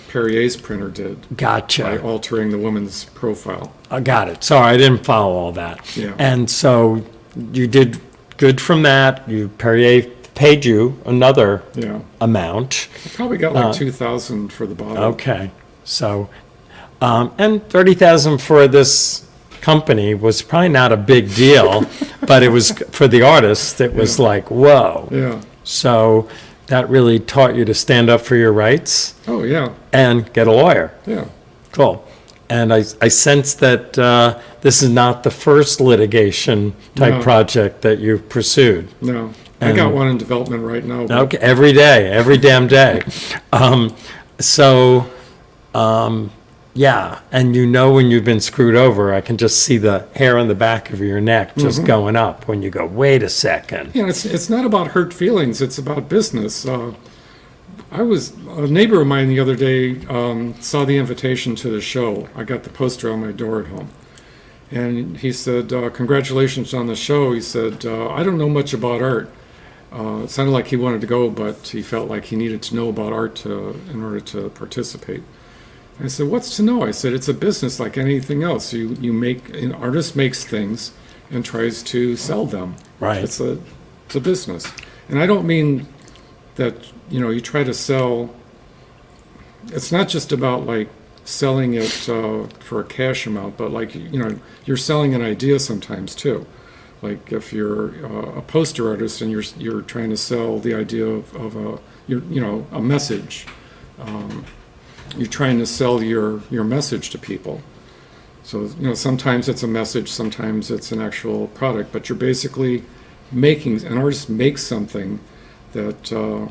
Perrier's printer did by gotcha. altering the woman's profile. I got it. Sorry, I didn't follow all that. Yeah. And so you did good from that. Perrier paid you another Yeah. amount. I probably got like 2,000 for the bottle. Okay. So, and 30,000 for this company was probably not a big deal, but it was for the artist. It was like, whoa. Yeah. So that really taught you to stand up for your rights Oh, yeah. and get a lawyer. Yeah. Cool. And I sense that this is not the first litigation type No. project that you've pursued. No. I got one in development right now. But Okay, every day, every damn day. Yeah, and when you've been screwed over, I can just see the hair on the back of your neck just going up when you go, wait a second. Yeah, it's not about hurt feelings. It's about business. A neighbor of mine the other day saw the invitation to the show. I got the poster on my door at home. And he said, congratulations on the show. He said, I don't know much about art. It sounded like he wanted to go, but he felt like he needed to know about art in order to participate. And I said, what's to know? I said, it's a business like anything else. An artist makes things and tries to sell them. Right. It's a business. And I don't mean that, you try to sell. It's not just about like selling it for a cash amount, but like, you're selling an idea sometimes too. Like if you're a poster artist and you're trying to sell the idea of a message, you're trying to sell your message to people. So, sometimes it's a message, sometimes it's an actual product, but you're basically an artist makes something that,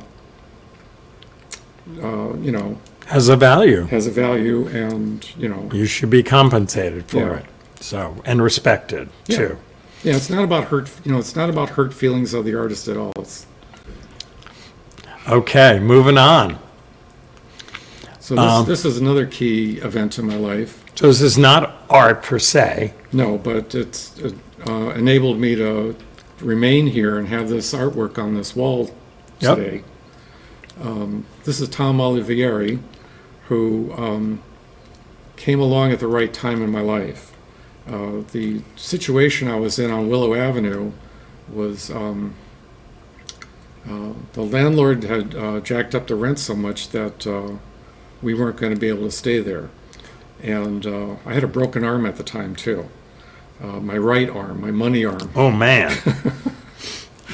Has a value. has a value and, You should be compensated for Yeah. it. So, and respected Yeah. too. yeah, it's not about it's not about hurt feelings of the artist at all. Okay, moving on. So this is another key event in my life. So this is not art per se. No, but it enabled me to remain here and have this artwork on this wall Yep. today. This is Tom Olivieri, who came along at the right time in my life. The situation I was in on Willow Avenue was the landlord had jacked up the rent so much that we weren't going to be able to stay there. And I had a broken arm at the time, too. My right arm, my money arm. Oh, man.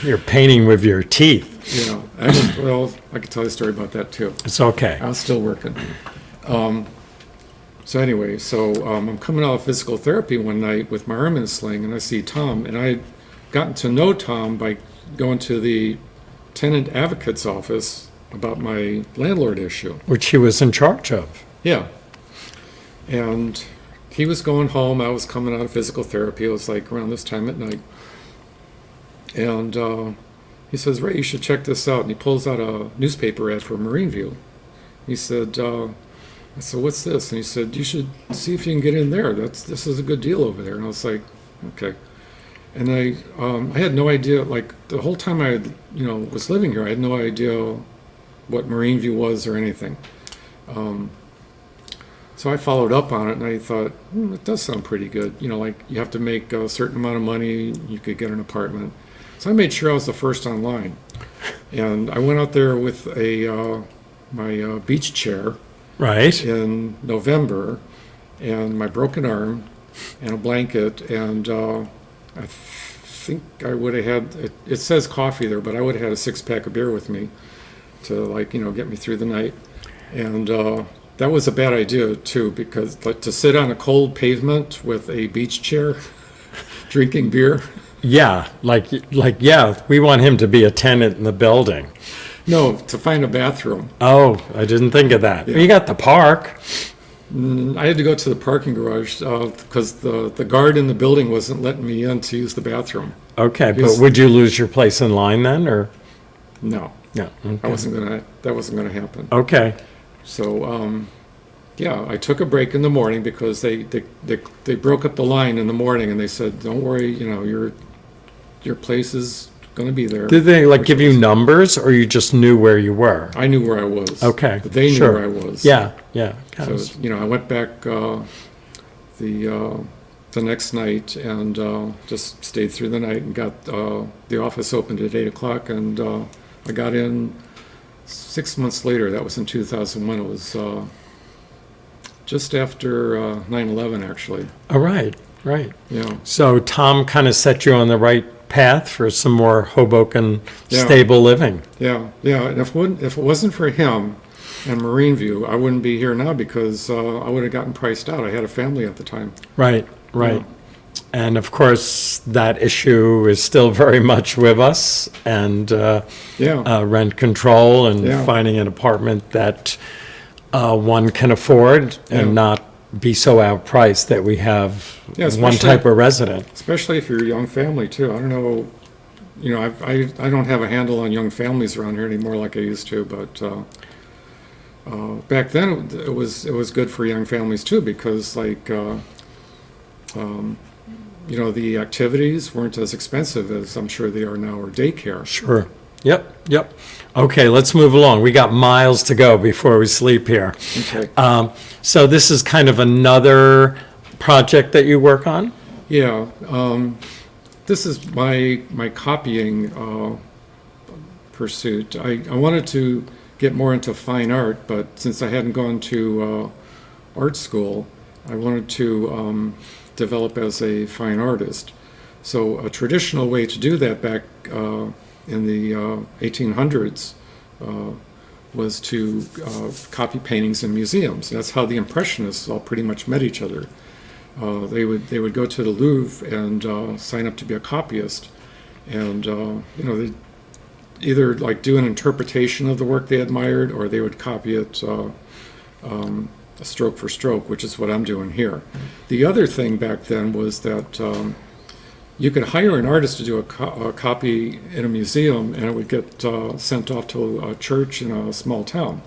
You're painting with your teeth. I could tell you a story about that, too. It's okay. I was still working. So anyway, I'm coming out of physical therapy one night with my arm in a sling, and I see Tom. And I had gotten to know Tom by going to the tenant advocate's office about my landlord issue. Which he was in charge of. Yeah. And he was going home. I was coming out of physical therapy. It was like around this time at night. And he says, Ray, you should check this out. And he pulls out a newspaper ad for Marine View. He said, I said, what's this? And he said, you should see if you can get in there. This is a good deal over there. And I was like, okay. And I had no idea, like the whole time I was living here, I had no idea what Marine View was or anything. So I followed up on it and I thought, it does sound pretty good. Like you have to make a certain amount of money, you could get an apartment. So I made sure I was the first online. And I went out there with my beach chair Right. in November and my broken arm and a blanket. And I think I would have had, it says coffee there, but I would have had a 6-pack of beer with me to get me through the night. And that was a bad idea too, because to sit on a cold pavement with a beach chair drinking beer. Yeah, yeah, we want him to be a tenant in the building. No, to find a bathroom. Oh, I didn't think of that. Yeah. You got the park. I had to go to the parking garage because the guard in the building wasn't letting me in to use the bathroom. Okay, but Yes. would you lose your place in line then, or? No, Yeah. Okay. that wasn't gonna happen. Okay. So, I took a break in the morning because they broke up the line in the morning and they said, don't worry, your place is going to be there. Did they give you numbers, or you just knew where you were? I knew where I was. Okay, But they knew sure. where I was. Yeah. So, I went back the next night and just stayed through the night and got the office opened at 8 o'clock and I got in 6 months later. That was in 2001. It was just after 9/11, actually. All right. Yeah. So Tom kind of set you on the right path for some more Hoboken Yeah. stable living. Yeah. And if it wasn't for him and Marine View, I wouldn't be here now because I would have gotten priced out. I had a family at the time. Right. Yeah. And of course, that issue is still very much with us, and rent control and Yeah. finding an apartment that one can afford and Yeah. not be so outpriced that we have Yeah, one especially- type of resident. Especially if you're a young family too. I don't know, I don't have a handle on young families around here anymore like I used to, but back then it was good for young families too, because like the activities weren't as expensive as I'm sure they are now, or daycare. Sure. Yep. Okay, let's move along. We got miles to go before we sleep here. Okay. So this is kind of another project that you work on? Yeah. This is my copying pursuit. I wanted to get more into fine art, but since I hadn't gone to art school, I wanted to develop as a fine artist. So a traditional way to do that back in the 1800s was to copy paintings in museums. That's how the Impressionists all pretty much met each other. They would go to the Louvre and sign up to be a copyist, and they either like do an interpretation of the work they admired, or they would copy it stroke for stroke, which is what I'm doing here. The other thing back then was that you could hire an artist to do a copy in a museum, and it would get sent off to a church in a small town.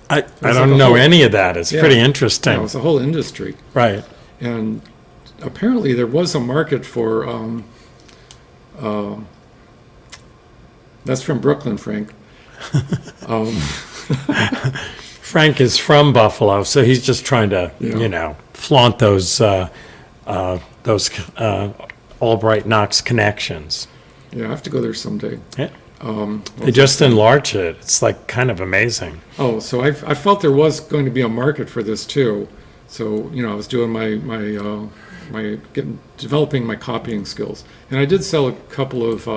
I don't know any of that. It's pretty Yeah, interesting. it's a whole industry. Right. And apparently there was a market for, that's from Brooklyn, Frank. Frank is from Buffalo, so he's just trying to, Yeah. flaunt those Albright Knox connections. Yeah, I have to go there someday. Yeah. They just enlarge it. It's like kind of amazing. Oh, so I felt there was going to be a market for this too. So, I was doing developing my copying skills. And I did sell a couple of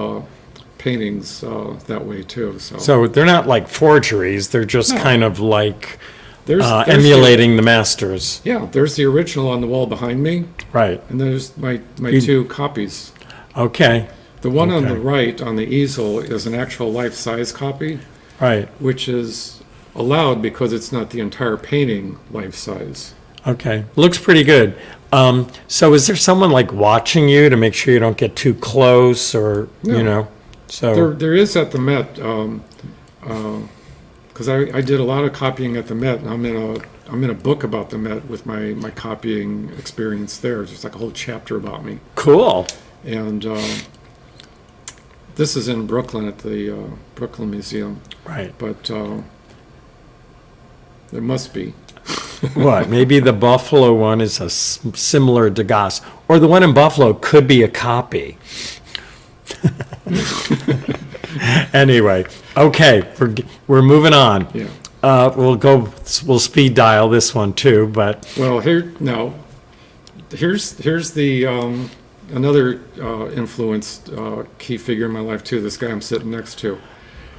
paintings that way too. So they're not like forgeries. They're just No. kind of like There's emulating the masters. Yeah, there's the original on the wall behind me, Right. and there's my two copies. Okay. The one on Okay. the right on the easel is an actual life-size copy, Right. which is allowed because it's not the entire painting life-size. Okay. Looks pretty good. So is there someone like watching you to make sure you don't get too close, or No. So There is at the Met, because I did a lot of copying at the Met, and I'm in a book about the Met with my copying experience there. There's like a whole chapter about me. cool. And this is in Brooklyn at the Brooklyn Museum, Right. but there must be. What? Maybe the Buffalo one is a similar Degas, or the one in Buffalo could be a copy. Anyway, okay, we're moving on. Yeah. We'll speed dial this one too, but Well, here's the another influenced key figure in my life too. This guy I'm sitting next to.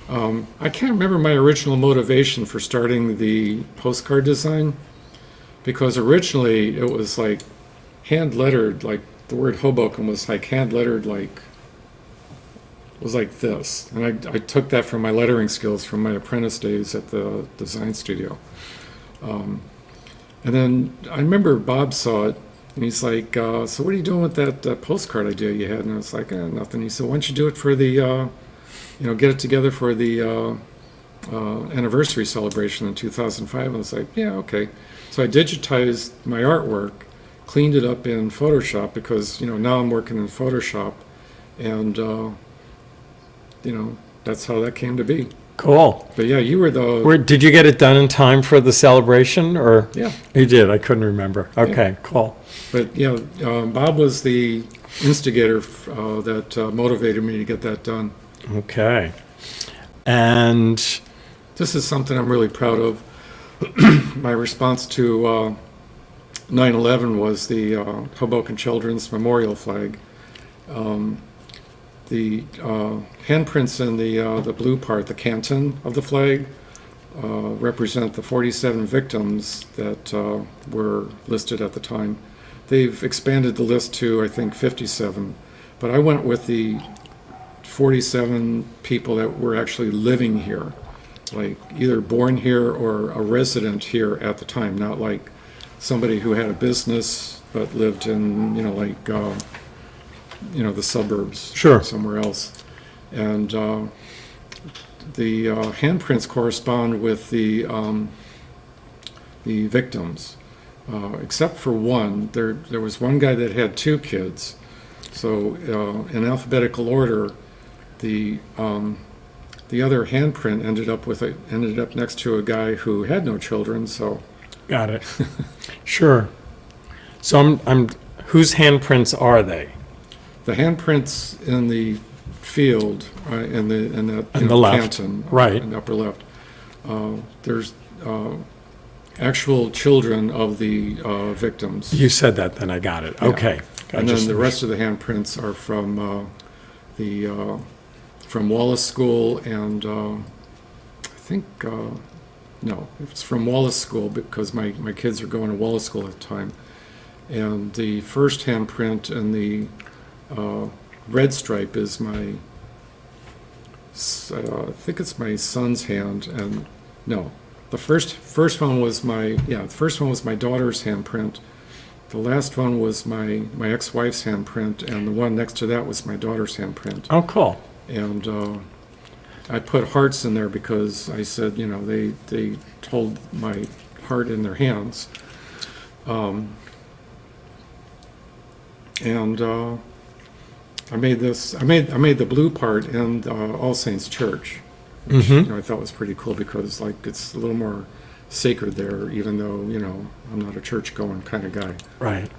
I can't remember my original motivation for starting the postcard design, because originally it was like hand lettered, like the word Hoboken was like hand lettered, like was like this, and I took that from my lettering skills from my apprentice days at the design studio. And then I remember Bob saw it, and he's like, so what are you doing with that postcard idea you had? And I was like, nothing. He said, why don't you do it for the, get it together for the anniversary celebration in 2005? And I was like, yeah, okay. So I digitized my artwork, cleaned it up in Photoshop, because, now I'm working in Photoshop, and, that's how that came to be. cool. But yeah, you were the, Did you get it done in time for the celebration, or? yeah. You did. I couldn't remember. Okay, cool. But yeah, Bob was the instigator that motivated me to get that done. Okay. And This is something I'm really proud of. My response to 9/11 was the Hoboken Children's Memorial Flag. The handprints in the blue part, the canton of the flag, represent the 47 victims that were listed at the time. They've expanded the list to, I think, 57, but I went with the 47 people that were actually living here, like either born here or a resident here at the time, not like somebody who had a business but lived in, the suburbs, Sure. somewhere else. And the handprints correspond with the victims, except for one. There was one guy that had two kids. So in alphabetical order, the other handprint ended up next to a guy who had no children. So Got it. Sure. So I'm whose handprints are they? the handprints in the field, in the left, Canton, right. in the upper left. There's actual children of the victims. You said that, then I got it. Yeah. Okay. And then the rest of the handprints are from from Wallace School, and I think no, it's from Wallace School because my kids are going to Wallace School at the time. And the first handprint and the red stripe is my, I think it's my son's hand, and no, the first one was the first one was my daughter's handprint. The last one was my ex-wife's handprint, and the one next to that was my daughter's handprint. Oh, cool. And I put hearts in there because I said, they hold my heart in their hands. And I made the blue part in All Saints Church, which I thought was pretty cool because it's a little more sacred there, even though I'm not a church going kind of guy. Right.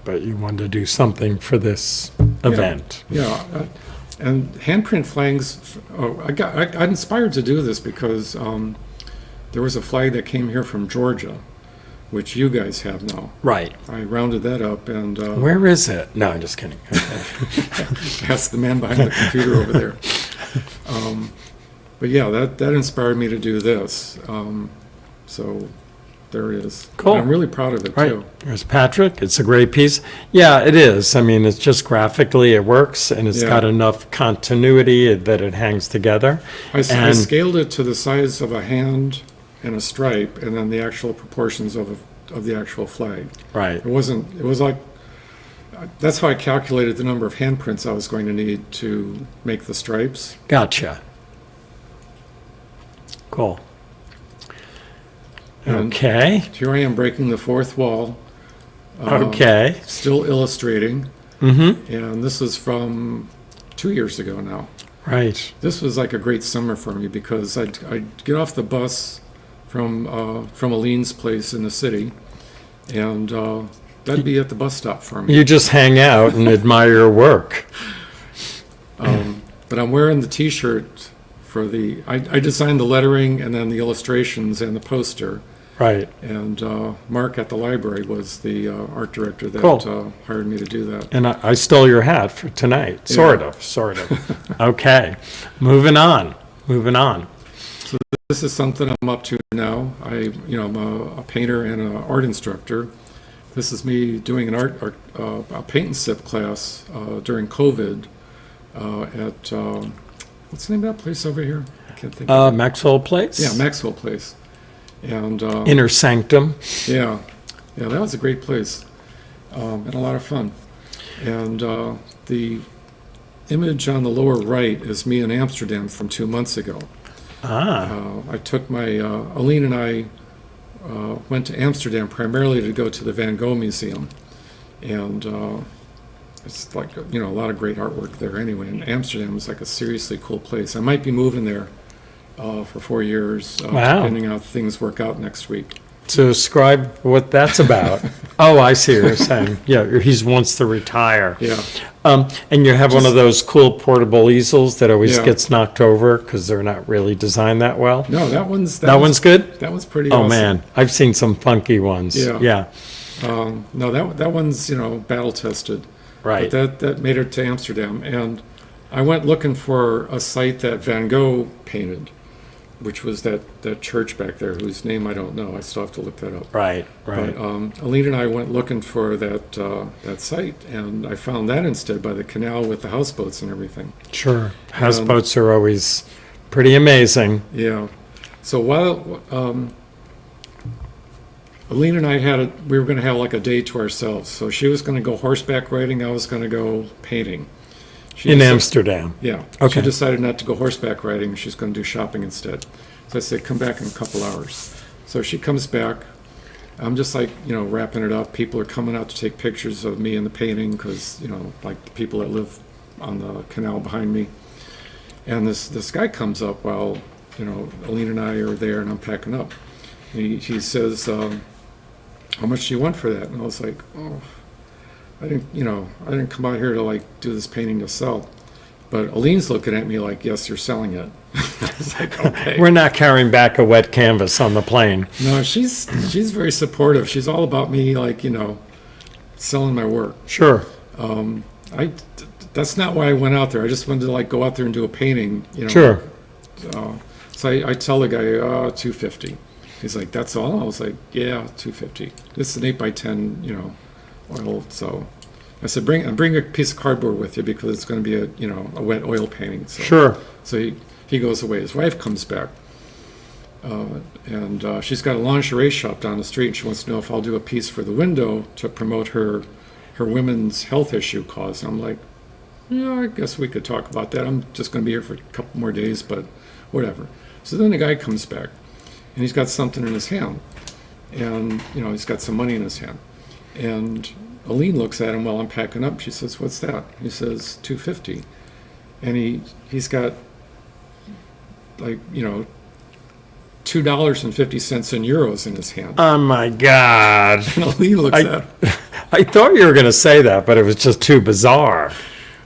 But you wanted to do something for this event. Yeah. And handprint flags. I got inspired to do this because there was a flag that came here from Georgia, which you guys have now. Right. I rounded that up and Where is it? No, I'm just kidding. asked the man behind the computer over there. But yeah, that inspired me to do this. So there it is. Cool. And I'm really proud of it Right. too. There's Patrick. It's a great piece. Yeah, it is. I mean, it's just graphically it works, and it's Yeah. got enough continuity that it hangs together. I And- scaled it to the size of a hand and a stripe, and then the actual proportions of the actual flag. Right. It was like, that's how I calculated the number of handprints I was going to need to make the stripes. Gotcha. Cool. And Okay. here I am breaking the fourth wall. Okay. Still illustrating. Mm-hmm. And this is from 2 years ago now. Right. This was like a great summer for me because I'd get off the bus from Aline's place in the city, and that'd be at the bus stop for me. You just hang out and admire your work. But I'm wearing the T-shirt for I designed the lettering and then the illustrations and the poster. Right. And Mark at the library was the art director that Cool. hired me to do that. And I stole your hat for tonight. Sort of. Okay. Moving on. This is something I'm up to now. I'm a painter and an art instructor. This is me doing a paint and sip class during COVID at what's the name of that place over here? I can't think of it. Maxwell Place? Yeah, Maxwell Place. And Inner Sanctum. yeah, that was a great place and a lot of fun. And the image on the lower right is me in Amsterdam from 2 months ago. I took Aline and I went to Amsterdam primarily to go to the Van Gogh Museum, and it's like a lot of great artwork there anyway. And Amsterdam is like a seriously cool place. I might be moving there for 4 years, Wow. depending on how things work out next week. To describe what that's about. Oh, I see what you're saying. Yeah, he wants to retire. Yeah, And you have one of those cool portable easels that always Yeah. gets knocked over because they're not really designed that well. no, that one's That one's good? That one's pretty. Oh, awesome. man. I've seen some funky ones. Yeah. No, that one's battle tested. Right. But that made it to Amsterdam, and I went looking for a site that Van Gogh painted, which was that church back there, whose name I don't know. I still have to look that up. Right. But Aline and I went looking for that site, and I found that instead by the canal with the houseboats and everything. Sure. Houseboats are always pretty amazing. Yeah. So while Aline and I we were going to have like a day to ourselves. So she was going to go horseback riding. I was going to go painting. She In decided- Amsterdam. Yeah. Okay. She decided not to go horseback riding. She's going to do shopping instead. So I said, come back in a couple hours. So she comes back. I'm just like, wrapping it up. People are coming out to take pictures of me in the painting because, like the people that live on the canal behind me. And this guy comes up while, Aline and I are there and I'm packing up. And he says, how much do you want for that? And I was like, oh, I didn't come out here to like do this painting to sell. But Aline's looking at me like, yes, you're selling it. I was like, okay. We're not carrying back a wet canvas on the plane. No, she's very supportive. She's all about me, like, selling my work. Sure. That's not why I went out there. I just wanted to like go out there and do a painting, Sure. So I tell the guy, $250. He's like, that's all? I was like, yeah, $250. This is an 8x10, oil. So I said, bring a piece of cardboard with you because it's going to be a wet oil painting. So, Sure. So he goes away. His wife comes back. And she's got a lingerie shop down the street, and she wants to know if I'll do a piece for the window to promote her women's health issue cause. And I'm like, yeah, I guess we could talk about that. I'm just going to be here for a couple more days, but whatever. So then the guy comes back, and he's got something in his hand, and he's got some money in his hand. And Aline looks at him while I'm packing up. She says, "What's that?" He says, $250, and he's got like $2.50 in euros in his hand. Oh my God. And Aline looks at him. I thought you were going to say that, but it was just too bizarre.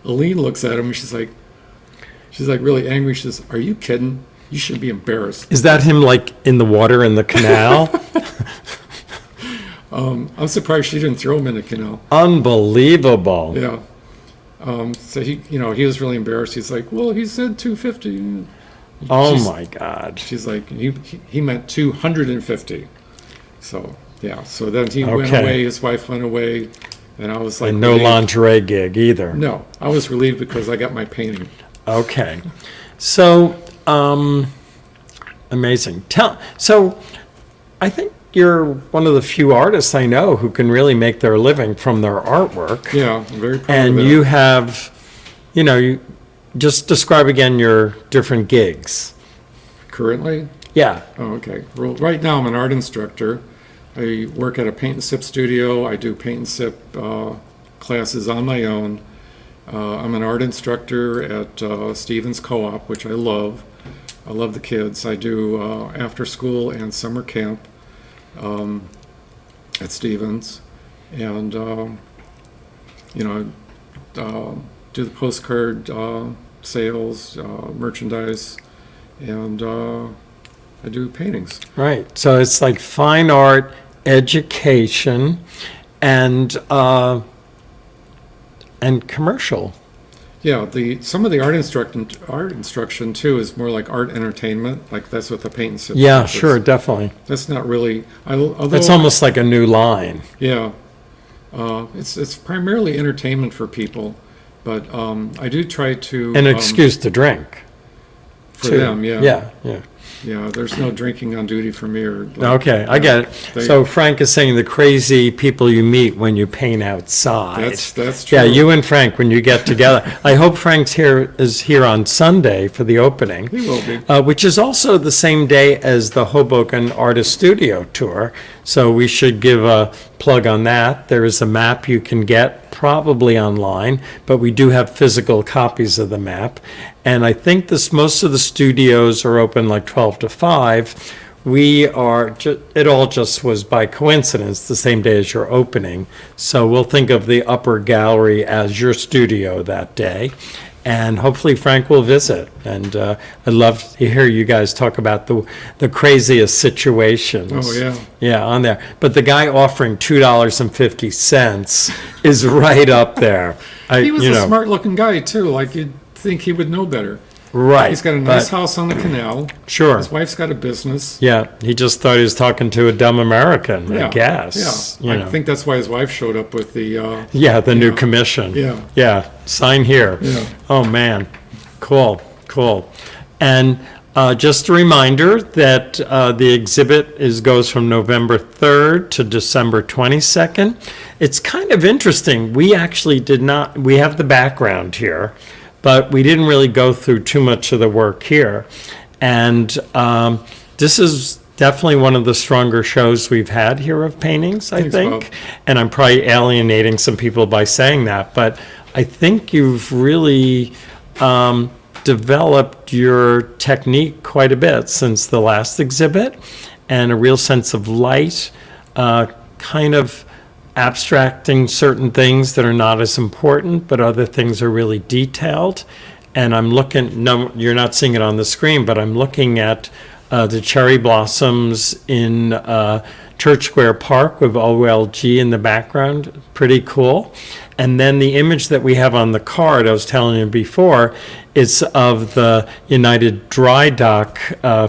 Aline looks at him and she's like really angry. She says, "Are you kidding? You should be embarrassed." Is that him like in the water in the canal? I'm surprised she didn't throw him in the canal. Unbelievable. Yeah. So he was really embarrassed. He's like, "Well, he said $250." Oh my God. She's like, he meant $250. So yeah. So then he went Okay. away. His wife went away, and I was like, And no relieved. lingerie gig either. No, I was relieved because I got my painting. Okay. So, amazing. So I think you're one of the few artists I know who can really make their living from their artwork. Yeah, I'm very proud And of that. you have, you just describe again your different gigs. Currently? Yeah. Oh, okay. Well, right now I'm an art instructor. I work at a paint and sip studio. I do paint and sip classes on my own. I'm an art instructor at Stevens Co-op, which I love. I love the kids. I do after school and summer camp at Stevens. And, do the postcard sales, merchandise, and I do paintings. Right. So it's like fine art, education, and commercial. Yeah, some of the art instruction too is more like art entertainment, like that's what the paint and sip Yeah, stuff is. sure, definitely. That's not really. Although It's almost like a new line. yeah, it's primarily entertainment for people, but I do try to An excuse to drink. for too. them. Yeah, Yeah, yeah. yeah. There's no drinking on duty for me or. Okay, I get it. So Frank is saying the crazy people you meet when you paint outside. That's true. Yeah, you and Frank when you get together. I hope Frank's is here on Sunday for the opening. He will be. Which is also the same day as the Hoboken Artists Studio Tour. So we should give a plug on that. There is a map you can get, probably online, but we do have physical copies of the map. And I think most of the studios are open like 12 to 5. We are, it all just was by coincidence the same day as your opening. So we'll think of the upper gallery as your studio that day. And hopefully Frank will visit. And I'd love to hear you guys talk about the craziest situations. Oh, yeah. Yeah, on there. But the guy offering $2.50 is right up there. He was a smart-looking guy too. Like you'd think he would know better. Right. He's got a nice but- house on the canal. Sure. His wife's got a business. Yeah, he just thought he was talking to a dumb American, I Yeah, guess. Yeah, you I know. think that's why his wife showed up with the. Yeah, the new Yeah. commission. Yeah. Yeah, sign here. Yeah. Oh, man. Cool. And just a reminder that the exhibit goes from November 3rd to December 22nd. It's kind of interesting. We actually we have the background here, but we didn't really go through too much of the work here. And this is definitely one of the stronger shows we've had here of paintings, I Thanks, think. Bob. And I'm probably alienating some people by saying that, but I think you've really developed your technique quite a bit since the last exhibit, and a real sense of light, kind of abstracting certain things that are not as important, but other things are really detailed. And I'm looking, no, you're not seeing it on the screen, but I'm looking at the cherry blossoms in Church Square Park with OLG in the background. Pretty cool. And then the image that we have on the card, I was telling you before, is of the United Dry Dock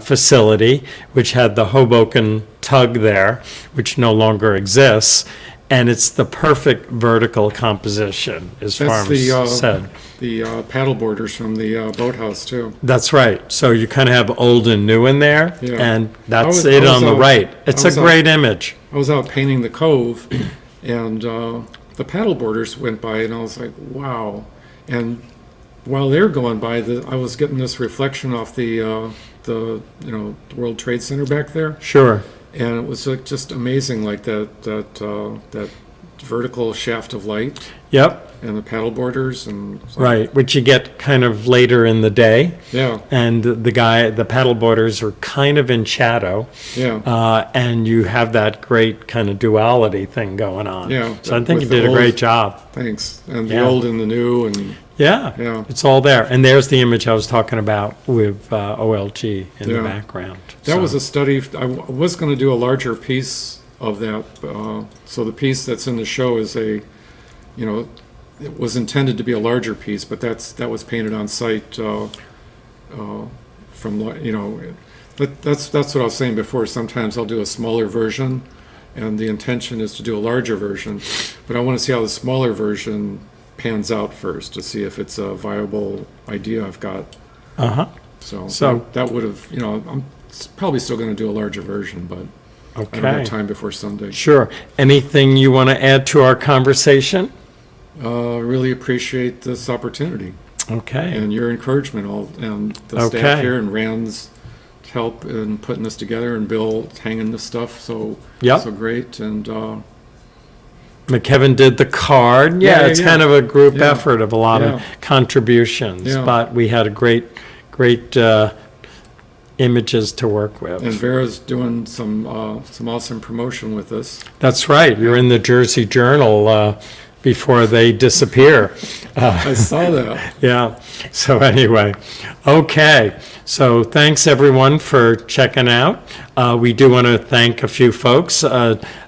facility, which had the Hoboken tug there, which no longer exists. And it's the perfect vertical composition, as That's Farms said. the paddle boarders from the boathouse, too. That's right. So you kind of have old and new in there, Yeah. and I that's was- it I was on the out- right. It's I a was out- great image. I was out painting the cove, and the paddle boarders went by, and I was like, wow. And while they're going by, I was getting this reflection off the World Trade Center back there. Sure. And it was just amazing, like that vertical shaft of light Yep. and the paddle boarders and it's like, Right. Which you get kind of later in the day. yeah, And the paddle boarders are kind of in shadow. yeah, And you have that great kind of duality thing going on. Yeah, So I think you with the did a old- great job. thanks. And the Yeah. old and the new and Yeah. Yeah. It's all there. And there's the image I was talking about with OLG in the Yeah. background. that So- was a study. I was going to do a larger piece of that. So the piece that's in the show is it was intended to be a larger piece, but that was painted on site But that's what I was saying before. Sometimes I'll do a smaller version, and the intention is to do a larger version. But I want to see how the smaller version pans out first to see if it's a viable idea I've got. Uh-huh. So that would have, I'm probably still going to do a larger version, but I don't Okay. have time before Sunday. Sure. Anything you want to add to our conversation? Really appreciate this opportunity Okay. and your encouragement, and the Okay. staff here and Rand's help in putting this together, and Bill hanging this stuff so Yep. great. And McKevin did the card. Yeah, Yeah, it's yeah. kind of a group Yeah. effort of a lot Yeah. of contributions, Yeah. but we had a great images to work with. and Vera's doing some awesome promotion with this. That's right. You're in the Jersey Journal before they disappear. I saw that. Yeah. So anyway, okay. So thanks everyone for checking out. We do want to thank a few folks.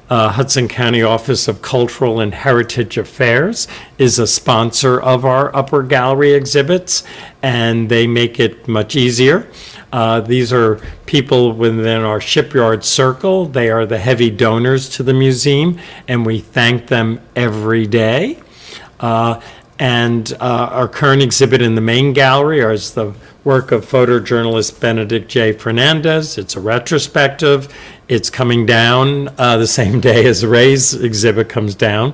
Hudson County Office of Cultural and Heritage Affairs is a sponsor of our Upper Gallery exhibits, and they make it much easier. These are people within our shipyard circle. They are the heavy donors to the museum, and we thank them every day. And our current exhibit in the main gallery is the work of photojournalist Benedict J. Fernandez. It's a retrospective. It's coming down the same day as Ray's exhibit comes down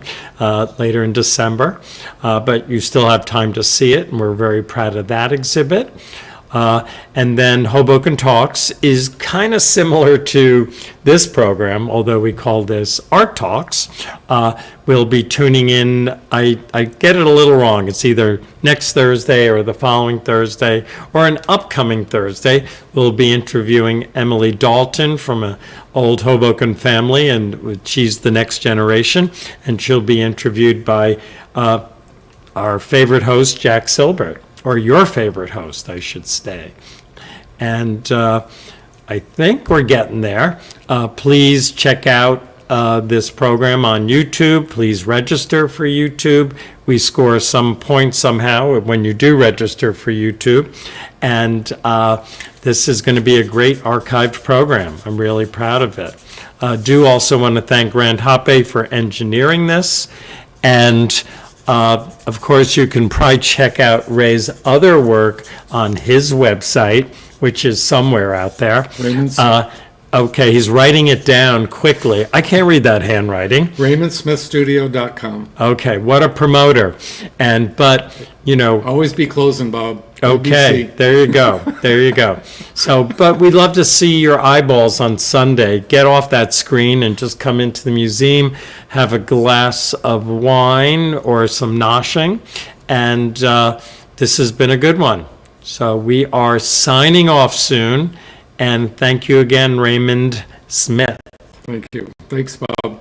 later in December. But you still have time to see it, and we're very proud of that exhibit. And then Hoboken Talks is kind of similar to this program, although we call this Art Talks. We'll be tuning in. I get it a little wrong. It's either next Thursday or the following Thursday or an upcoming Thursday. We'll be interviewing Emily Dalton from an old Hoboken family, and she's the next generation. And she'll be interviewed by our favorite host, Jack Silbert. Or your favorite host, I should say. And I think we're getting there. Please check out this program on YouTube. Please register for YouTube. We score some points somehow when you do register for YouTube. And this is going to be a great archived program. I'm really proud of it. Do also want to thank Rand Hoppe for engineering this. And of course, you can probably check out Ray's other work on his website, which is somewhere out there. Raymond's- Okay, he's writing it down quickly. I can't read that handwriting. RaymondSmithStudio.com. Okay, what a promoter. But you know, Always be closing, Bob. okay, ABC. there you go. There you go. So, but we'd love to see your eyeballs on Sunday. Get off that screen and just come into the museum, have a glass of wine or some noshing, and this has been a good one. So we are signing off soon, and thank you again, Raymond Smith. Thank you. Thanks, Bob.